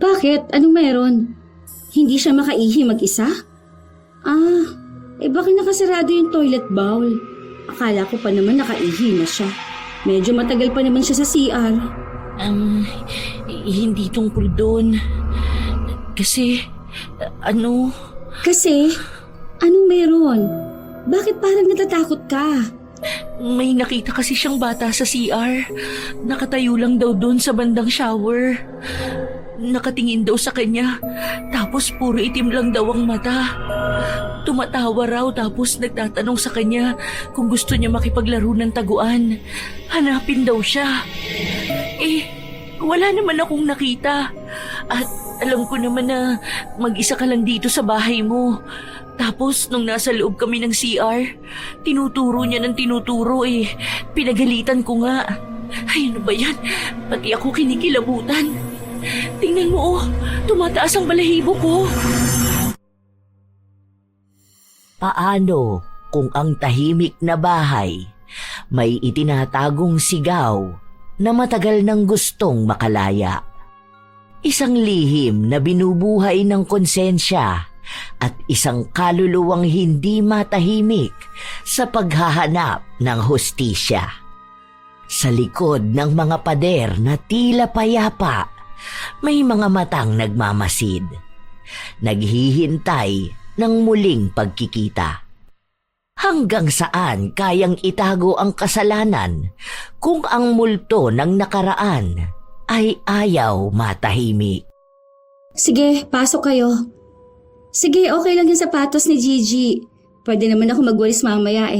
Bakit? Anong meron? Hindi siya makaihi mag-isa? Bakit nakasarado yung toilet bowl? Akala ko pa naman nakaihi na siya. Medyo matagal pa naman siya sa CR. Hindi tungkol doon. Kasi, Kasi? Anong meron? Bakit parang natatakot ka? May nakita kasi siyang bata sa CR. Nakatayo lang daw doon sa bandang shower. Nakatingin daw sa kanya, tapos puro itim lang daw ang mata. Tumatawa raw tapos nagtatanong sa kanya kung gusto niya makipaglaro ng taguan. Hanapin daw siya. Wala naman akong nakita. At alam ko naman na mag-isa ka lang dito sa bahay mo. Tapos nung nasa loob kami ng CR, tinuturo niya ng tinuturo Pinagalitan ko nga. Ay, ano ba yan? Pati ako kinikilabutan. Tingnan mo tumataas ang balahibo ko. Paano kung ang tahimik na bahay may itinatagong sigaw na matagal nang gustong makalaya? Isang lihim na binubuhay ng konsensya at isang kaluluwang hindi matahimik sa paghahanap ng hustisya. Sa likod ng mga pader na tila payapa, may mga matang nagmamasid, naghihintay ng muling pagkikita. Hanggang saan kayang itago ang kasalanan kung ang multo ng nakaraan ay ayaw matahimik? Sige, pasok kayo. Sige, okay lang yung sapatos ni Gigi. Pwede naman ako magwalis mamaya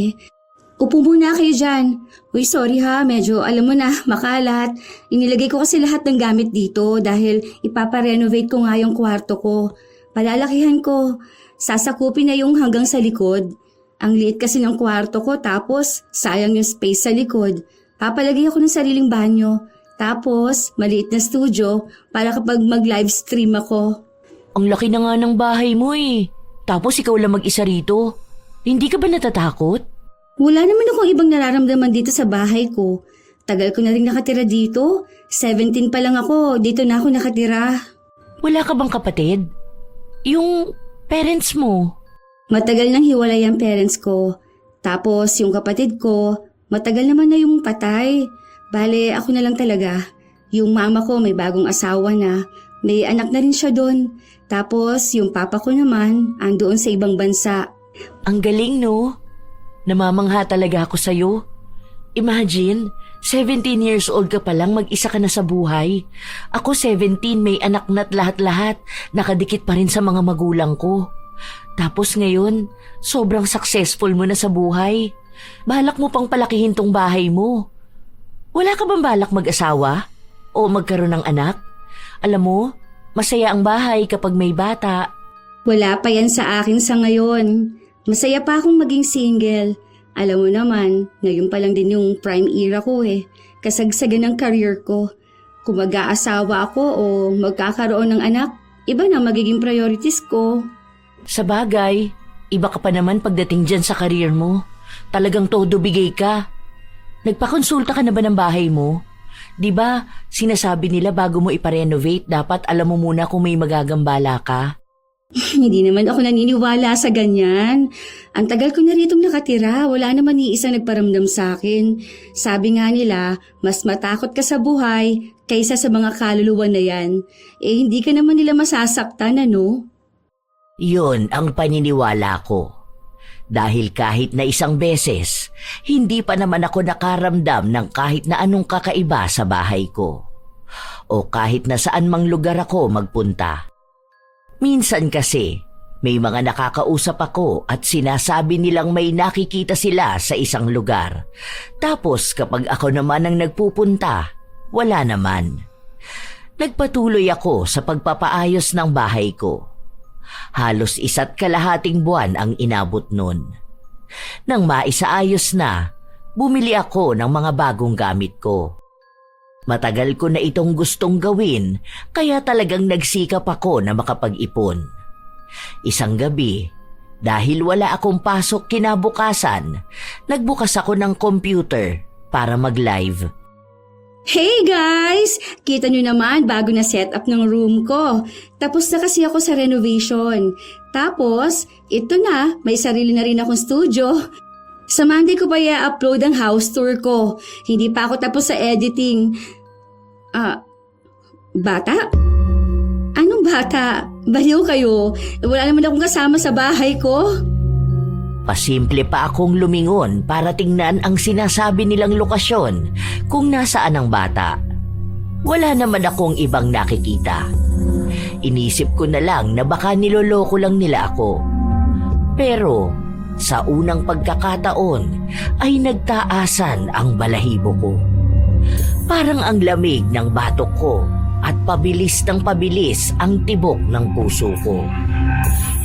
Upo muna kayo dyan. Uy, sorry ha, medyo alam mo na, makalat. Inilagay ko kasi lahat ng gamit dito dahil ipaparenovate ko nga yung kwarto ko. Palalakihan ko. Sasakupin na yung hanggang sa likod. Ang liit kasi ng kwarto ko tapos sayang yung space sa likod. Papalagay ako ng sariling banyo. Tapos maliit na studio para kapag mag-live stream ako. Ang laki na nga ng bahay mo Tapos ikaw lang mag-isa rito. Hindi ka ba natatakot? Wala naman akong ibang nararamdaman dito sa bahay ko. Tagal ko na rin nakatira dito. 17 pa lang ako, dito na ako nakatira. Wala ka bang kapatid? Yung parents mo? Matagal nang hiwalay ang parents ko. Tapos yung kapatid ko, matagal naman na yung patay. Bale, ako na lang talaga. Yung mama ko may bagong asawa na. May anak na rin siya doon. Tapos yung papa ko naman, andoon sa ibang bansa. Ang galing no? Namamangha talaga ako sa'yo. Imagine, 17 years old ka pa lang, mag-isa ka na sa buhay. Ako 17, may anak na't lahat-lahat, nakadikit pa rin sa mga magulang ko. Tapos ngayon, sobrang successful mo na sa buhay. Balak mo pang palakihin tong bahay mo. Wala ka bang balak mag-asawa? O magkaroon ng anak? Alam mo, masaya ang bahay kapag may bata. Wala pa yan sa akin sa ngayon. Masaya pa akong maging single. Alam mo naman, ngayon pa lang din yung prime era ko Kasagsagan ng career ko. Kung mag-aasawa ako o magkakaroon ng anak, iba na magiging priorities ko. Sa bagay, iba ka pa naman pagdating dyan sa career mo. Talagang todo bigay ka. Nagpakonsulta ka na ba ng bahay mo? Diba, sinasabi nila bago mo iparenovate, dapat alam mo muna kung may magagambala ka? Hindi naman ako naniniwala sa ganyan. Ang tagal ko na ritong nakatira, wala naman iisang nagparamdam sa akin. Sabi nga nila, mas matakot ka sa buhay kaysa sa mga kaluluwa na yan. Hindi ka naman nila masasaktan, ano? Yun ang paniniwala ko. Dahil kahit na isang beses, hindi pa naman ako nakaramdam ng kahit na anong kakaiba sa bahay ko. O kahit na saan mang lugar ako magpunta. Minsan kasi, may mga nakakausap ako at sinasabi nilang may nakikita sila sa isang lugar. Tapos kapag ako naman ang nagpupunta, wala naman. Nagpatuloy ako sa pagpapaayos ng bahay ko. Halos 1.5 buwan ang inabot nun. Nang maisaayos na, bumili ako ng mga bagong gamit ko. Matagal ko na itong gustong gawin, kaya talagang nagsikap ako na makapag-ipon. Isang gabi, dahil wala akong pasok kinabukasan, nagbukas ako ng computer para mag-live. Hey guys! Kita nyo naman bago na setup ng room ko. Tapos na kasi ako sa renovation. Tapos, ito na, may sarili na rin akong studio. Sa Monday ko pa i-upload ang house tour ko. Hindi pa ako tapos sa editing. Bata? Anong bata? Baliw kayo. Wala naman akong kasama sa bahay ko. Pasimple pa akong lumingon para tingnan ang sinasabi nilang lokasyon kung nasaan ang bata. Wala naman akong ibang nakikita. Inisip ko na lang na baka niloloko lang nila ako. Pero sa unang pagkakataon ay nagtaasan ang balahibo ko. Parang ang lamig ng batok ko at pabilis ng pabilis ang tibok ng puso ko.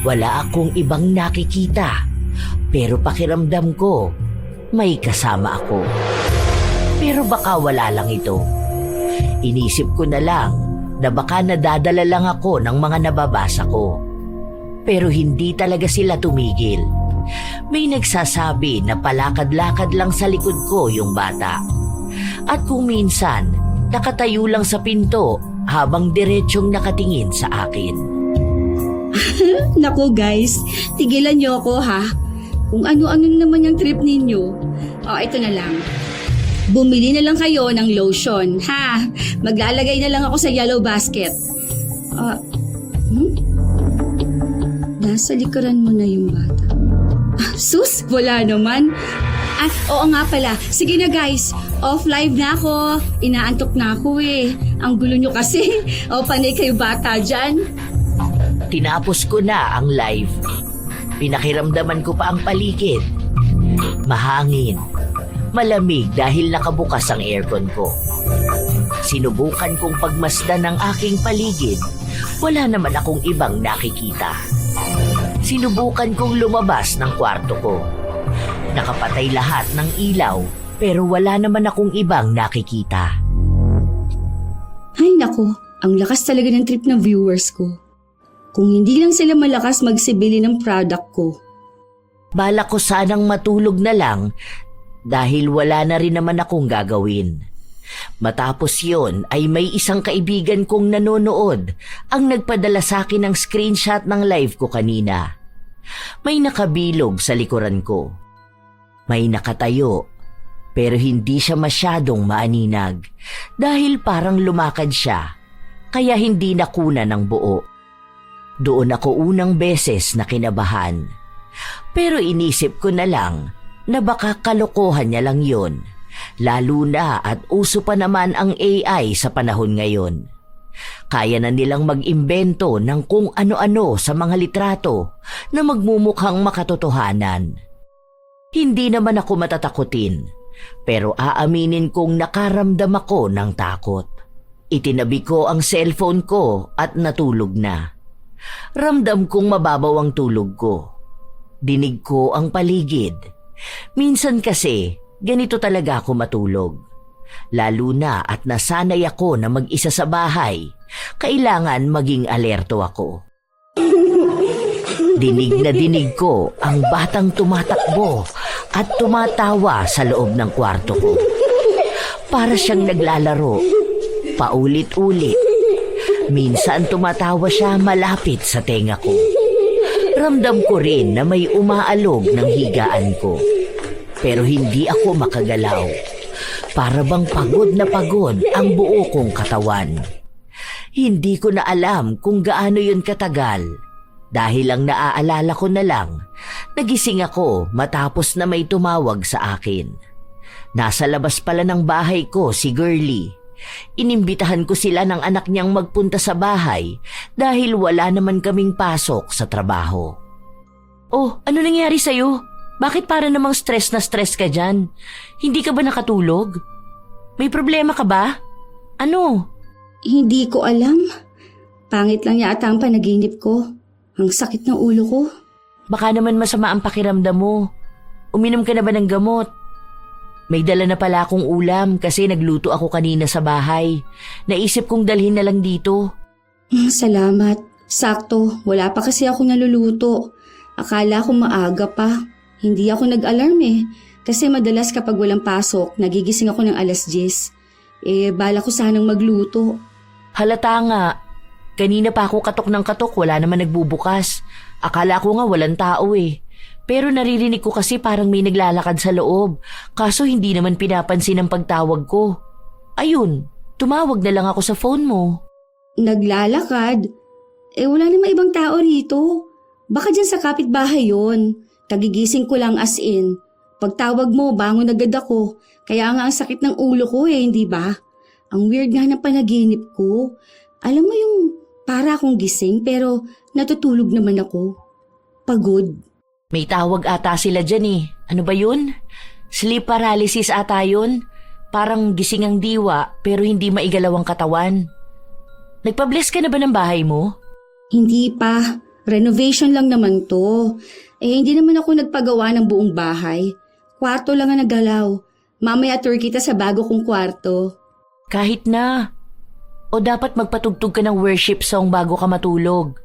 Wala akong ibang nakikita. Pero pakiramdam ko, may kasama ako. Pero baka wala lang ito. Inisip ko na lang na baka nadadala lang ako ng mga nababasa ko. Pero hindi talaga sila tumigil. May nagsasabi na palakad-lakad lang sa likod ko yung bata. At kung minsan, nakatayo lang sa pinto habang diretsyong nakatingin sa akin. Naku guys, tigilan niyo ako ha. Kung ano-ano naman yung trip ninyo. Ito na lang. Bumili na lang kayo ng lotion, ha? Maglalagay na lang ako sa yellow basket. Nasa likuran mo na yung bata. Sus, wala naman. Oo nga pala. Sige na guys, off live na ako. Inaantok na ako eh. Ang gulo nyo kasi. Panay kayo bata dyan. Tinapos ko na ang live. Pinakiramdaman ko pa ang paligid. Mahangin. Malamig dahil nakabukas ang aircon ko. Sinubukan kong pagmasdan ng aking paligid. Wala naman akong ibang nakikita. Sinubukan kong lumabas ng kwarto ko. Nakapatay lahat ng ilaw pero wala naman akong ibang nakikita. Ay nako, ang lakas talaga ng trip ng viewers ko. Kung hindi lang sila malakas magsibili ng product ko. Balak ko sanang matulog na lang dahil wala na rin naman akong gagawin. Matapos yon ay may isang kaibigan kong nanonood ang nagpadala sa akin ng screenshot ng live ko kanina. May nakabilog sa likuran ko. May nakatayo pero hindi siya masyadong maaninag dahil parang lumakad siya kaya hindi nakuna ng buo. Doon ako unang beses na kinabahan. Pero inisip ko na lang na baka kalokohan niya lang yun. Lalo na at uso pa naman ang AI sa panahon ngayon. Kaya na nilang mag-imbento ng kung ano-ano sa mga litrato na magmumukhang makatotohanan. Hindi naman ako matatakutin, pero aaminin kong nakaramdam ako ng takot. Itinabi ko ang cellphone ko at natulog na. Ramdam kong mababaw ang tulog ko. Dinig ko ang paligid. Minsan kasi, ganito talaga ako matulog. Lalo na at nasanay ako na mag-isa sa bahay, kailangan maging alerto ako. Dinig na dinig ko ang batang tumatakbo at tumatawa sa loob ng kwarto ko. Para siyang naglalaro, paulit-ulit. Minsan tumatawa siya malapit sa tenga ko. Ramdam ko rin na may umaalog ng higaan ko. Pero hindi ako makagalaw. Para bang pagod na pagod ang buo kong katawan. Hindi ko na alam kung gaano yun katagal. Dahil ang naaalala ko na lang, nagising ako matapos na may tumawag sa akin. Nasa labas pala ng bahay ko si Girlie. Inimbitahan ko sila ng anak niyang magpunta sa bahay dahil wala naman kaming pasok sa trabaho. Oh, ano nangyari sa'yo? Bakit para namang stress na stress ka dyan? Hindi ka ba nakatulog? May problema ka ba? Ano? Hindi ko alam. Pangit lang yata ang panaginip ko. Ang sakit ng ulo ko. Baka naman masama ang pakiramdam mo. Uminom ka na ba ng gamot? May dala na pala akong ulam kasi nagluto ako kanina sa bahay. Naisip kong dalhin na lang dito. Salamat. Sakto, wala pa kasi ako naluluto. Akala ko maaga pa. Hindi ako nag-alarm eh. Kasi madalas kapag walang pasok, nagigising ako ng 10:00. Bala ko sanang magluto. Halata nga. Kanina pa ako katok ng katok, wala naman nagbubukas. Akala ko nga walang tao eh. Pero naririnig ko kasi parang may naglalakad sa loob. Kaso hindi naman pinapansin ang pagtawag ko. Ayun, tumawag na lang ako sa phone mo. Naglalakad? Wala namang ibang tao rito. Baka dyan sa kapitbahay yon. Kagigising ko lang as in. Pagtawag mo, bangon agad ako. Kaya nga ang sakit ng ulo ko hindi ba? Ang weird nga ng panaginip ko. Alam mo yung para akong gising pero natutulog naman ako. Pagod. May tawag ata sila dyan eh. Ano ba yun? Sleep paralysis ata yun. Parang gising ang diwa pero hindi maigalaw ang katawan. Nagpa-bless ka na ba ng bahay mo? Hindi pa. Renovation lang naman to. Hindi naman ako nagpagawa ng buong bahay. Kwarto lang ang nagalaw. Mamaya tour kita sa bago kong kwarto. Kahit na. O dapat magpatugtog ka ng worship song bago ka matulog.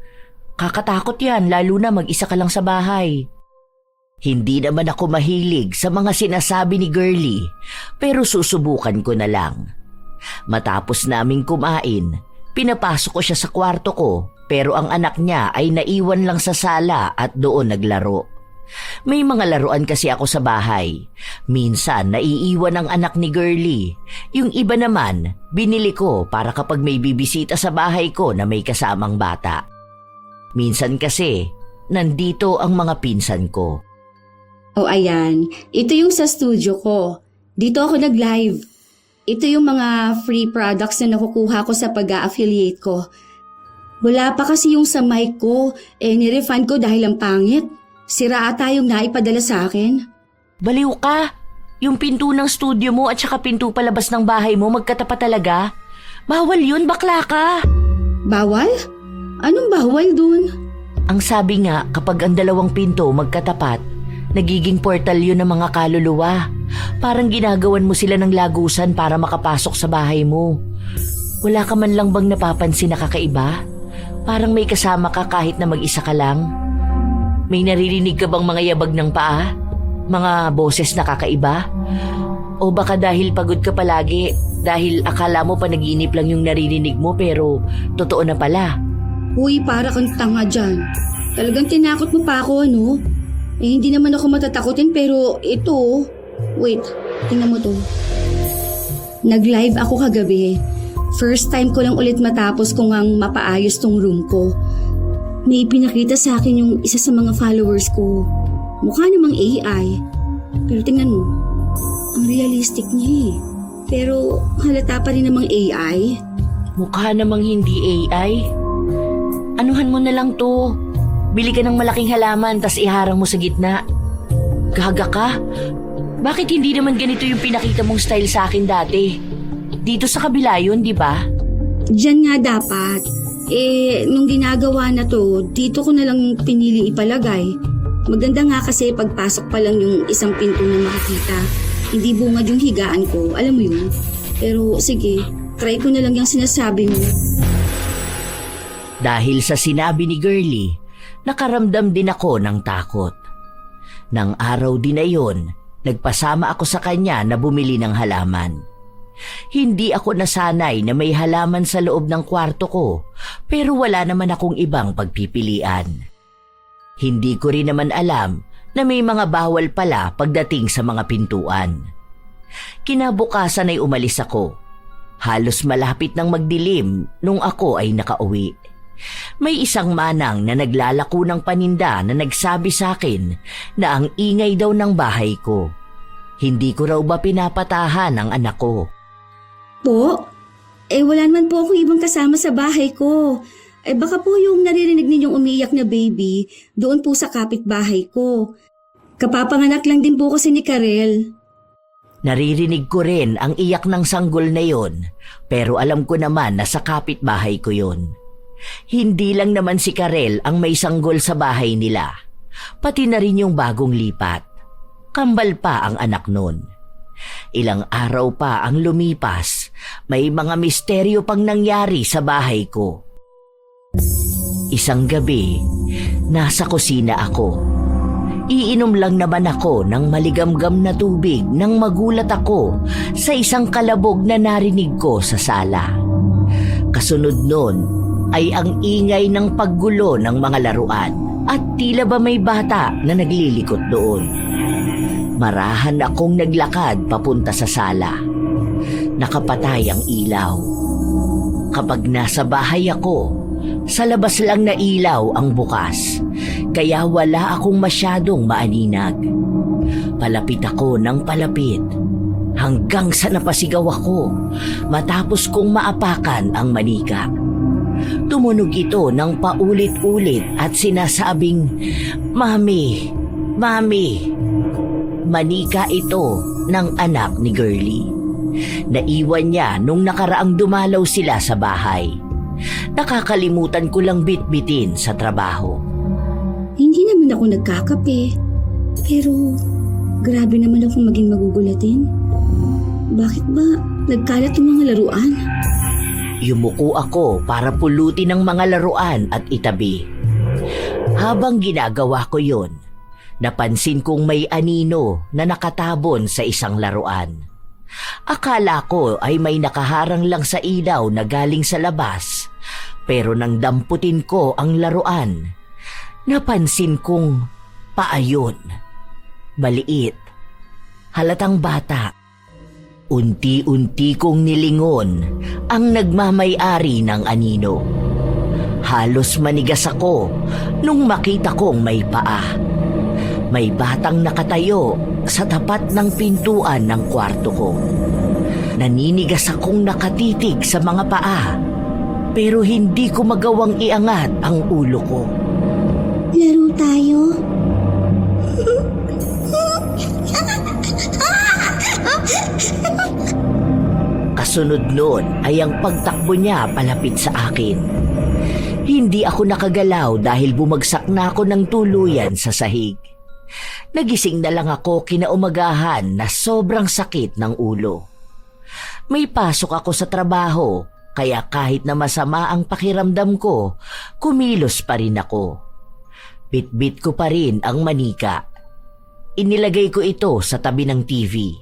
Kakatakot yan lalo na mag-isa ka lang sa bahay. Hindi naman ako mahilig sa mga sinasabi ni Girlie, pero susubukan ko na lang. Matapos naming kumain, pinapasok ko siya sa kwarto ko, pero ang anak niya ay naiwan lang sa sala at doon naglaro. May mga laruan kasi ako sa bahay. Minsan naiiwan ang anak ni Girlie. Yung iba naman, binili ko para kapag may bibisita sa bahay ko na may kasamang bata. Minsan kasi, nandito ang mga pinsan ko. Ayan. Ito yung sa studio ko. Dito ako nag-live. Ito yung mga free products na nakukuha ko sa pag-a-affiliate ko. Wala pa kasi yung sa mic ko. Nirefund ko dahil ang pangit. Sira ata yung naipadala sa akin. Baliw ka! Yung pinto ng studio mo at saka pinto palabas ng bahay mo magkatapat talaga? Bawal yun, bakla ka! Bawal? Anong bawal dun? Ang sabi nga kapag ang dalawang pinto magkatapat, nagiging portal yun ng mga kaluluwa. Parang ginagawan mo sila ng lagusan para makapasok sa bahay mo. Wala ka man lang bang napapansin na kakaiba? Parang may kasama ka kahit na mag-isa ka lang. May naririnig ka bang mga yabag ng paa? Mga boses na kakaiba? O baka dahil pagod ka palagi, dahil akala mo panaginip lang yung naririnig mo pero totoo na pala. Uy, para kang tanga dyan. Talagang tinakot mo pa ako, ano? Hindi naman ako matatakotin pero ito, wait, tingnan mo to. Nag-live ako kagabi. First time ko lang ulit matapos kung ang mapaayos tong room ko. May pinakita sa akin yung isa sa mga followers ko. Mukha namang AI. Pero tingnan mo, ang realistic niya eh. Pero halata pa rin namang AI. Mukha namang hindi AI. Anuhan mo na lang to. Bili ka ng malaking halaman tas iharang mo sa gitna. Gaga ka? Bakit hindi naman ganito yung pinakita mong style sa akin dati? Dito sa kabila yun, di ba? Diyan nga dapat. Nung ginagawa na to, dito ko na lang pinili ipalagay. Maganda nga kasi pagpasok pa lang yung isang pinto na makikita. Hindi bungad yung higaan ko, alam mo yun. Pero sige, try ko na lang yung sinasabi mo. Dahil sa sinabi ni Girlie, nakaramdam din ako ng takot. Nang araw din na yun, nagpasama ako sa kanya na bumili ng halaman. Hindi ako nasanay na may halaman sa loob ng kwarto ko, pero wala naman akong ibang pagpipilian. Hindi ko rin naman alam na may mga bawal pala pagdating sa mga pintuan. Kinabukasan ay umalis ako. Halos malapit ng magdilim nung ako ay nakauwi. May isang manang na naglalako ng paninda na nagsabi sa akin na ang ingay daw ng bahay ko. Hindi ko raw ba pinapatahan ang anak ko? Po? Wala naman po akong ibang kasama sa bahay ko. Baka po yung naririnig ninyong umiyak na baby doon po sa kapitbahay ko. Kapapanganak lang din po kasi ni Karel. Naririnig ko rin ang iyak ng sanggol na yon, pero alam ko naman na sa kapitbahay ko yon. Hindi lang naman si Karel ang may sanggol sa bahay nila, pati na rin yung bagong lipat. Kambal pa ang anak nun. Ilang araw pa ang lumipas, may mga misteryo pang nangyari sa bahay ko. Isang gabi, nasa kusina ako. Iinom lang naman ako ng maligamgam na tubig nang magulat ako sa isang kalabog na narinig ko sa sala. Kasunod nun ay ang ingay ng paggulo ng mga laruan at tila ba may bata na naglilikot doon. Marahan akong naglakad papunta sa sala. Nakapatay ang ilaw. Kapag nasa bahay ako, sa labas lang na ilaw ang bukas, kaya wala akong masyadong maaninag. Palapit ako ng palapit hanggang sa napasigaw ako matapos kong maapakan ang manika. Tumunog ito ng paulit-ulit at sinasabing, "Mami, Mami." Manika ito ng anak ni Girlie. Naiwan niya nung nakaraang dumalaw sila sa bahay. Nakakalimutan ko lang bitbitin sa trabaho. Hindi naman ako nagkakape. Pero grabe naman akong maging magugulatin. Bakit ba nagkalat yung mga laruan? Yumuko ako para pulutin ang mga laruan at itabi. Habang ginagawa ko yon, napansin kong may anino na nakatabon sa isang laruan. Akala ko ay may nakaharang lang sa ilaw na galing sa labas, pero nang damputin ko ang laruan, napansin kong paayon. Maliit, halatang bata. Unti-unti kong nilingon ang nagmamay-ari ng anino. Halos manigas ako nung makita kong may paa. May batang nakatayo sa tapat ng pintuan ng kwarto ko. Naninigas akong nakatitig sa mga paa, pero hindi ko magawang iangat ang ulo ko. Laro tayo? Kasunod nun ay ang pagtakbo niya palapit sa akin. Hindi ako nakagalaw dahil bumagsak na ako ng tuluyan sa sahig. Nagising na lang ako kinaumagahan na sobrang sakit ng ulo. May pasok ako sa trabaho, kaya kahit na masama ang pakiramdam ko, kumilos pa rin ako. Bitbit ko pa rin ang manika. Inilagay ko ito sa tabi ng TV.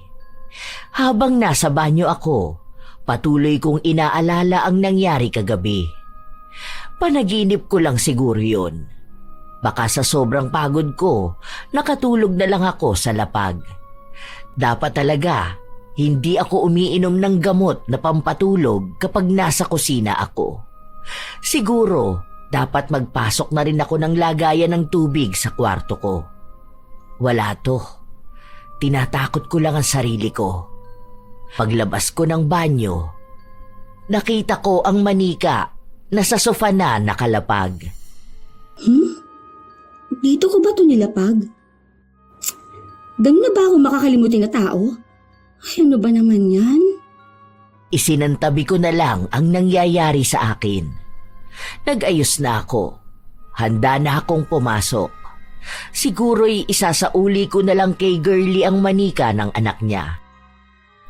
Habang nasa banyo ako, patuloy kong inaalala ang nangyari kagabi. Panaginip ko lang siguro yun. Baka sa sobrang pagod ko, nakatulog na lang ako sa lapag. Dapat talaga, hindi ako umiinom ng gamot na pampatulog kapag nasa kusina ako. Siguro, dapat magpasok na rin ako ng lagayan ng tubig sa kwarto ko. Wala to. Tinatakot ko lang ang sarili ko. Paglabas ko ng banyo, nakita ko ang manika na sa sofa na nakalapag. Dito ko ba ito nilapag? Ganun na ba ako makakalimutin na tao? Ay, ano ba naman yan? Isinantabi ko na lang ang nangyayari sa akin. Nag-ayos na ako. Handa na akong pumasok. Siguro'y isasauli ko na lang kay Girlie ang manika ng anak niya.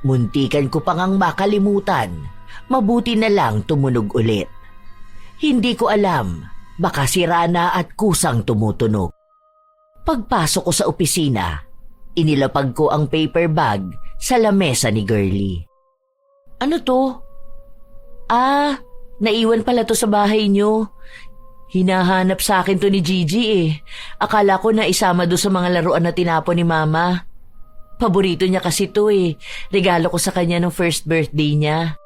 Muntikan ko pang ang makalimutan. Mabuti na lang tumunog ulit. Hindi ko alam, baka sira na at kusang tumutunog. Pagpasok ko sa opisina, inilapag ko ang paper bag sa lamesa ni Girlie. Ano to? Naiwan pala to sa bahay niyo. Hinahanap sa akin to ni Gigi eh. Akala ko na isama do sa mga laruan na tinapon ni Mama. Paborito niya kasi to eh. Regalo ko sa kanya nung first birthday niya.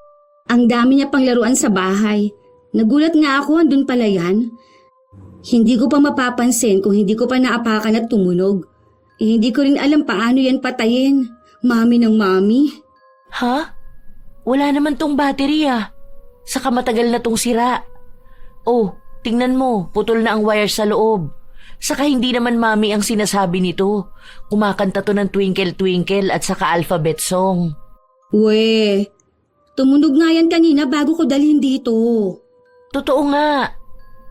Ang dami niya pang laruan sa bahay. Nagulat nga ako, andun pala yan. Hindi ko pa mapapansin kung hindi ko pa naapakan at tumunog. Hindi ko rin alam paano yan patayin. Mami ng mami. Ha? Wala naman tong battery ah. Saka matagal na tong sira. Oh, tingnan mo, putol na ang wire sa loob. Saka hindi naman mami ang sinasabi nito. Kumakanta to ng Twinkle Twinkle at saka alphabet song. We, tumunog nga yan kanina bago ko dalhin dito. Totoo nga.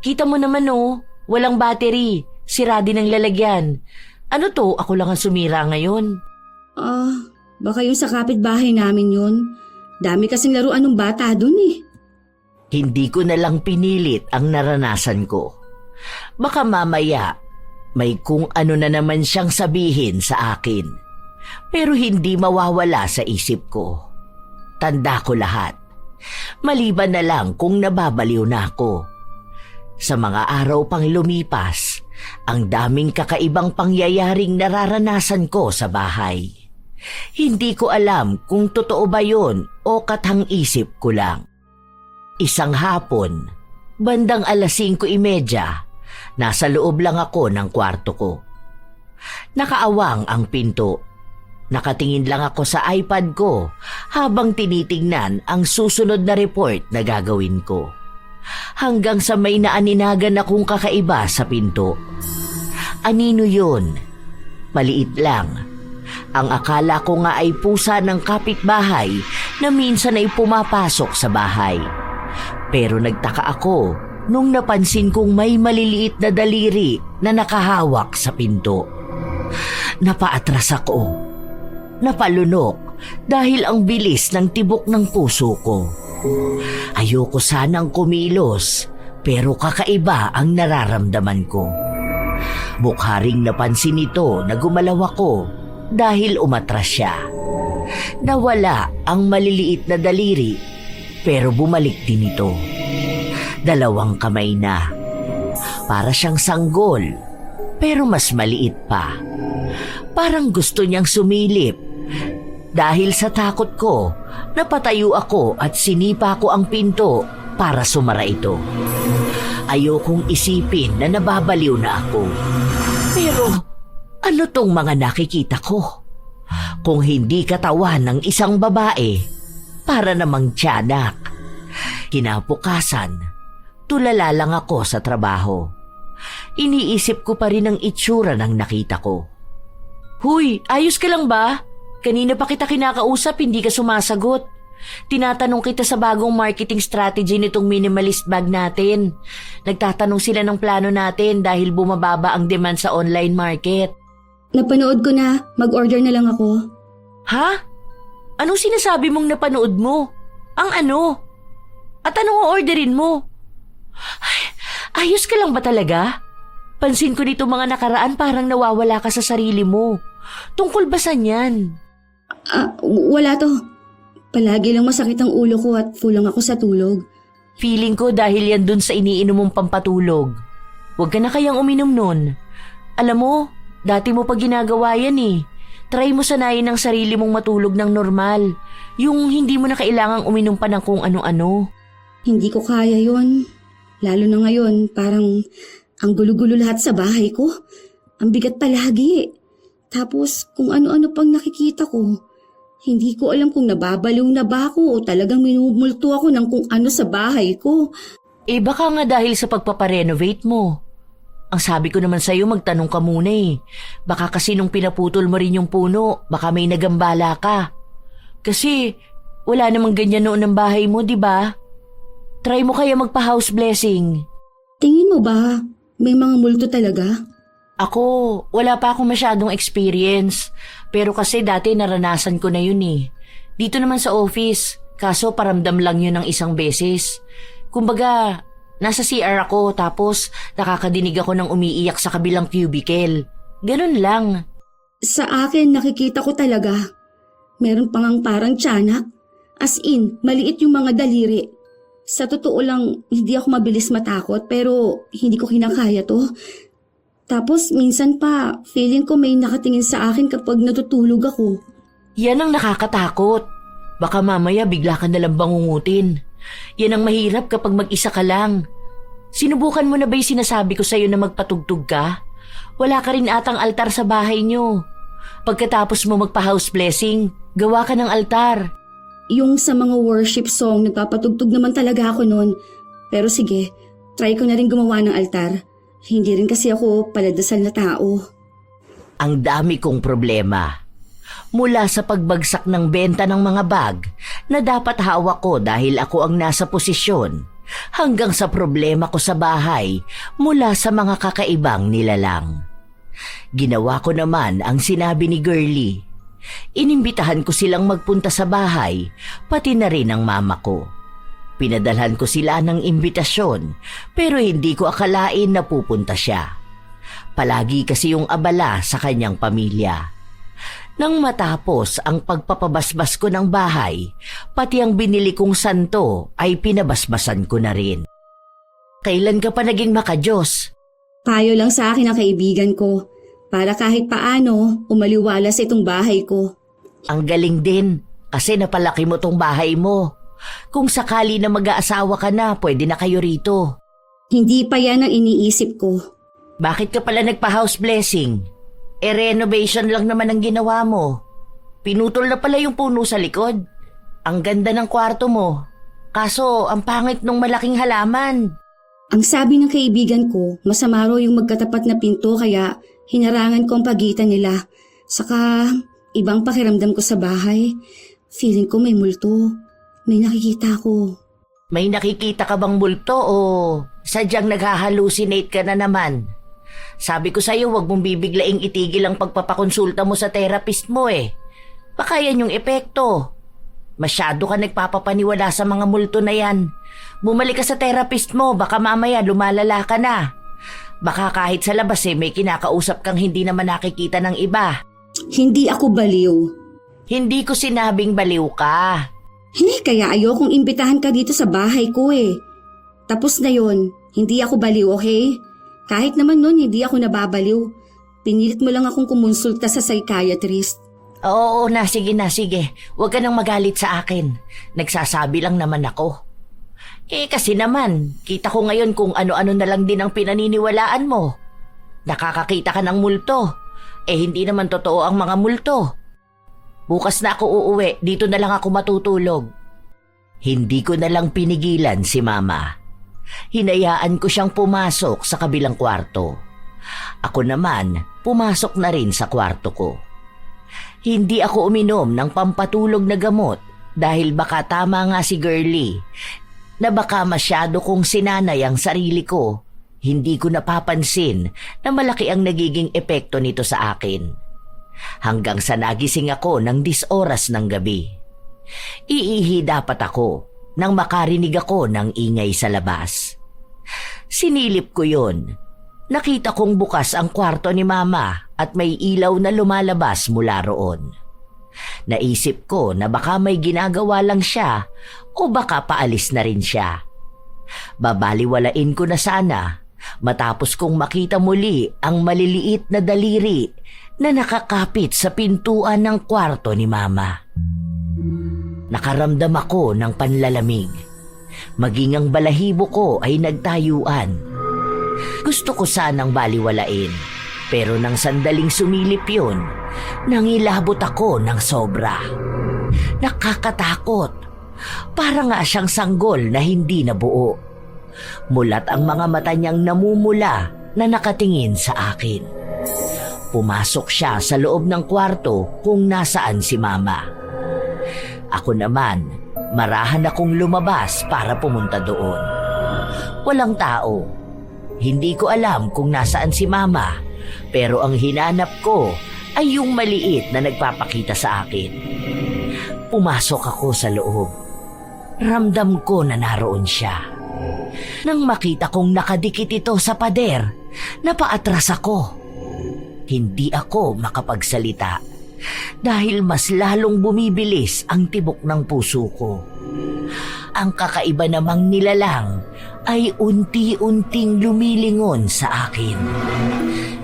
Kita mo naman oh, walang battery. Sira din ang lalagyan. Ano to? Ako lang ang sumira ngayon. Baka yung sa kapitbahay namin yun. Dami kasing laruan ng bata dun eh. Hindi ko na lang pinilit ang naranasan ko. Baka mamaya, May kung ano na naman siyang sabihin sa akin, pero hindi mawawala sa isip ko. Tanda ko lahat, maliban na lang kung nababaliw na ako. Sa mga araw pang lumipas, ang daming kakaibang pangyayaring nararanasan ko sa bahay. Hindi ko alam kung totoo ba yun o kathang-isip ko lang. Isang hapon, bandang 5:30, nasa loob lang ako ng kwarto ko. Nakaawang ang pinto. Nakatingin lang ako sa iPad ko habang tinitingnan ang susunod na report na gagawin ko. Hanggang sa may naaninagan akong kakaiba sa pinto. Anino yun? Maliit lang. Ang akala ko nga ay pusa ng kapitbahay na minsan ay pumapasok sa bahay. Pero nagtaka ako nung napansin kong may maliliit na daliri na nakahawak sa pinto. Napaatras ako. Napalunok dahil ang bilis ng tibok ng puso ko. Ayoko sanang kumilos pero kakaiba ang nararamdaman ko. Mukha ring napansin nito na gumalaw ako dahil umatras siya. Nawala ang maliliit na daliri pero bumalik din ito. 2 kamay na. Para siyang sanggol pero mas maliit pa. Parang gusto niyang sumilip. Dahil sa takot ko, napatayo ako at sinipa ko ang pinto para sumara ito. Ayokong isipin na nababaliw na ako. Pero ano tong mga nakikita ko? Kung hindi katawan ng isang babae, para namang tiyanak. Kinabukasan, tulala lang ako sa trabaho. Iniisip ko pa rin ang itsura ng nakita ko. Huy, ayos ka lang ba? Kanina pa kita kinakausap, hindi ka sumasagot. Tinatanong kita sa bagong marketing strategy nitong minimalist bag natin. Nagtatanong sila ng plano natin dahil bumababa ang demand sa online market. Napanood ko na. Mag-order na lang ako. Ha? Anong sinasabi mong napanood mo? Ang ano? At anong orderin mo? Ay, ayos ka lang ba talaga? Pansin ko dito mga nakaraan parang nawawala ka sa sarili mo. Tungkol ba saan yan? Wala to. Palagi lang masakit ang ulo ko at fulang ako sa tulog. Feeling ko dahil yan dun sa iniinom mong pampatulog. Huwag ka na kayang uminom nun. Alam mo, dati mo pa ginagawa yan eh. Try mo sanayin ang sarili mong matulog ng normal. Yung hindi mo na kailangang uminom pa ng kung ano-ano. Hindi ko kaya yon. Lalo na ngayon, parang ang gulo-gulo lahat sa bahay ko. Ang bigat palagi. Tapos kung ano-ano pang nakikita ko. Hindi ko alam kung nababaliw na ba ako o talagang minumulto ako ng kung ano sa bahay ko. Eh baka nga dahil sa pagpaparenovate mo. Ang sabi ko naman sa'yo magtanong ka muna eh. Baka kasi nung pinaputol mo rin yung puno, baka may nagambala ka. Kasi wala namang ganyan noon ng bahay mo, di ba? Try mo kaya magpa-house blessing. Tingin mo ba may mga multo talaga? Ako, wala pa akong masyadong experience. Pero kasi dati naranasan ko na yun eh. Dito naman sa office, kaso paramdam lang yun ng isang beses. Kumbaga, nasa CR ako tapos nakakadinig ako ng umiiyak sa kabilang cubicle. Ganun lang. Sa akin nakikita ko talaga. Meron pang parang tiyanak. As in, maliit yung mga daliri. Sa totoo lang, hindi ako mabilis matakot pero hindi ko kinakaya to. Tapos minsan pa, feeling ko may nakatingin sa akin kapag natutulog ako. Yan ang nakakatakot. Baka mamaya bigla ka nalang bangungutin. Yan ang mahirap kapag mag-isa ka lang. Sinubukan mo na ba yung sinasabi ko sa'yo na magpatugtog ka? Wala ka rin atang altar sa bahay nyo. Pagkatapos mo magpa-house blessing, gawa ka ng altar. Yung sa mga worship song, nagpapatugtog naman talaga ako noon. Pero sige, try ko na rin gumawa ng altar. Hindi rin kasi ako paladasal na tao. Ang dami kong problema. Mula sa pagbagsak ng benta ng mga bag na dapat hawak ko dahil ako ang nasa posisyon, hanggang sa problema ko sa bahay mula sa mga kakaibang nilalang. Ginawa ko naman ang sinabi ni Girlie. Inimbitahan ko silang magpunta sa bahay, pati na rin ang mama ko. Pinadalhan ko sila ng imbitasyon pero hindi ko akalain na pupunta siya. Palagi kasi yung abala sa kanyang pamilya. Nang matapos ang pagpapabasbas ko ng bahay, pati ang binili kong santo ay pinabasbasan ko na rin. Kailan ka pa naging makajos? Payo lang sa akin ang kaibigan ko para kahit paano umaliwalas itong bahay ko. Ang galing din kasi napalaki mo tong bahay mo. Kung sakali na mag-aasawa ka na, pwede na kayo rito. Hindi pa yan ang iniisip ko. Bakit ka pala nagpa-house blessing? Renovation lang naman ang ginawa mo. Pinutol na pala yung puno sa likod. Ang ganda ng kwarto mo. Kaso, ang pangit nung malaking halaman. Ang sabi ng kaibigan ko, masama raw yung magkatapat na pinto kaya hinarangan ko ang pagitan nila. Saka, ibang pakiramdam ko sa bahay. Feeling ko may multo. May nakikita ko. May nakikita ka bang multo o sadyang naghahalusinate ka na naman? Sabi ko sa'yo, huwag mong bibiglaing itigil ang pagpapakonsulta mo sa therapist mo eh. Baka yan yung epekto. Masyado ka nagpapapaniwala sa mga multo na yan. Bumalik ka sa therapist mo, baka mamaya lumalala ka na. Baka kahit sa labas may kinakausap kang hindi naman nakikita ng iba. Hindi ako baliw. Hindi ko sinabing baliw ka. Kaya ayokong imbitahan ka dito sa bahay ko eh. Tapos na yon, hindi ako baliw, okay? Kahit naman nun, hindi ako nababaliw. Pinilit mo lang akong kumonsulta sa psychiatrist. Oo na, sige. Huwag ka nang magalit sa akin. Nagsasabi lang naman ako. Kasi naman, kita ko ngayon kung ano-ano na lang din ang pinaniniwalaan mo. Nakakakita ka ng multo. Hindi naman totoo ang mga multo. Bukas na ako uuwi, dito na lang ako matutulog. Hindi ko na lang pinigilan si Mama. Hinayaan ko siyang pumasok sa kabilang kwarto. Ako naman, pumasok na rin sa kwarto ko. Hindi ako uminom ng pampatulog na gamot dahil baka tama nga si Girlie na baka masyado kong sinanay ang sarili ko. Hindi ko napapansin na malaki ang nagiging epekto nito sa akin. Hanggang sa nagising ako ng 10 oras ng gabi. Iihi dapat ako nang makarinig ako ng ingay sa labas. Sinilip ko yon. Nakita kong bukas ang kwarto ni Mama at may ilaw na lumalabas mula roon. Naisip ko na baka may ginagawa lang siya o baka paalis na rin siya. Babaliwalain ko na sana matapos kong makita muli ang maliliit na daliri na nakakapit sa pintuan ng kwarto ni Mama. Nakaramdam ako ng panlalamig. Maging ang balahibo ko ay nagtayuan. Gusto ko sanang baliwalain, pero nang sandaling sumilip yun, nangilabot ako ng sobra. Nakakatakot. Para nga siyang sanggol na hindi nabuo. Mulat ang mga mata niyang namumula na nakatingin sa akin. Pumasok siya sa loob ng kwarto kung nasaan si Mama. Ako naman, marahan akong lumabas para pumunta doon. Walang tao. Hindi ko alam kung nasaan si Mama, pero ang hinanap ko ay yung maliit na nagpapakita sa akin. Pumasok ako sa loob. Ramdam ko na naroon siya. Nang makita kong nakadikit ito sa pader, napaatras ako. Hindi ako makapagsalita dahil mas lalong bumibilis ang tibok ng puso ko. Ang kakaiba namang nilalang ay unti-unting lumilingon sa akin.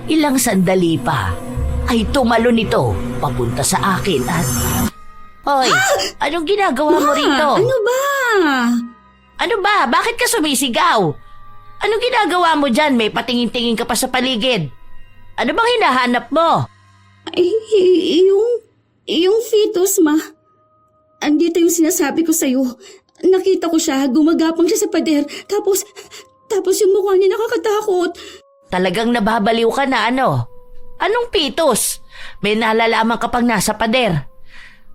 Ilang sandali pa ay tumalon ito papunta sa akin at... Hoy, anong ginagawa mo rito? Ano ba? Ano ba? Bakit ka sumisigaw? Anong ginagawa mo dyan? May patingin-tingin ka pa sa paligid. Ano bang hinahanap mo? Yung fetus, Ma. Andito yung sinasabi ko sa'yo. Nakita ko siya, gumagapang siya sa pader. Tapos yung mukha niya nakakatakot. Talagang nababaliw ka na ano? Anong fetus? May nalalaman ka pang nasa pader.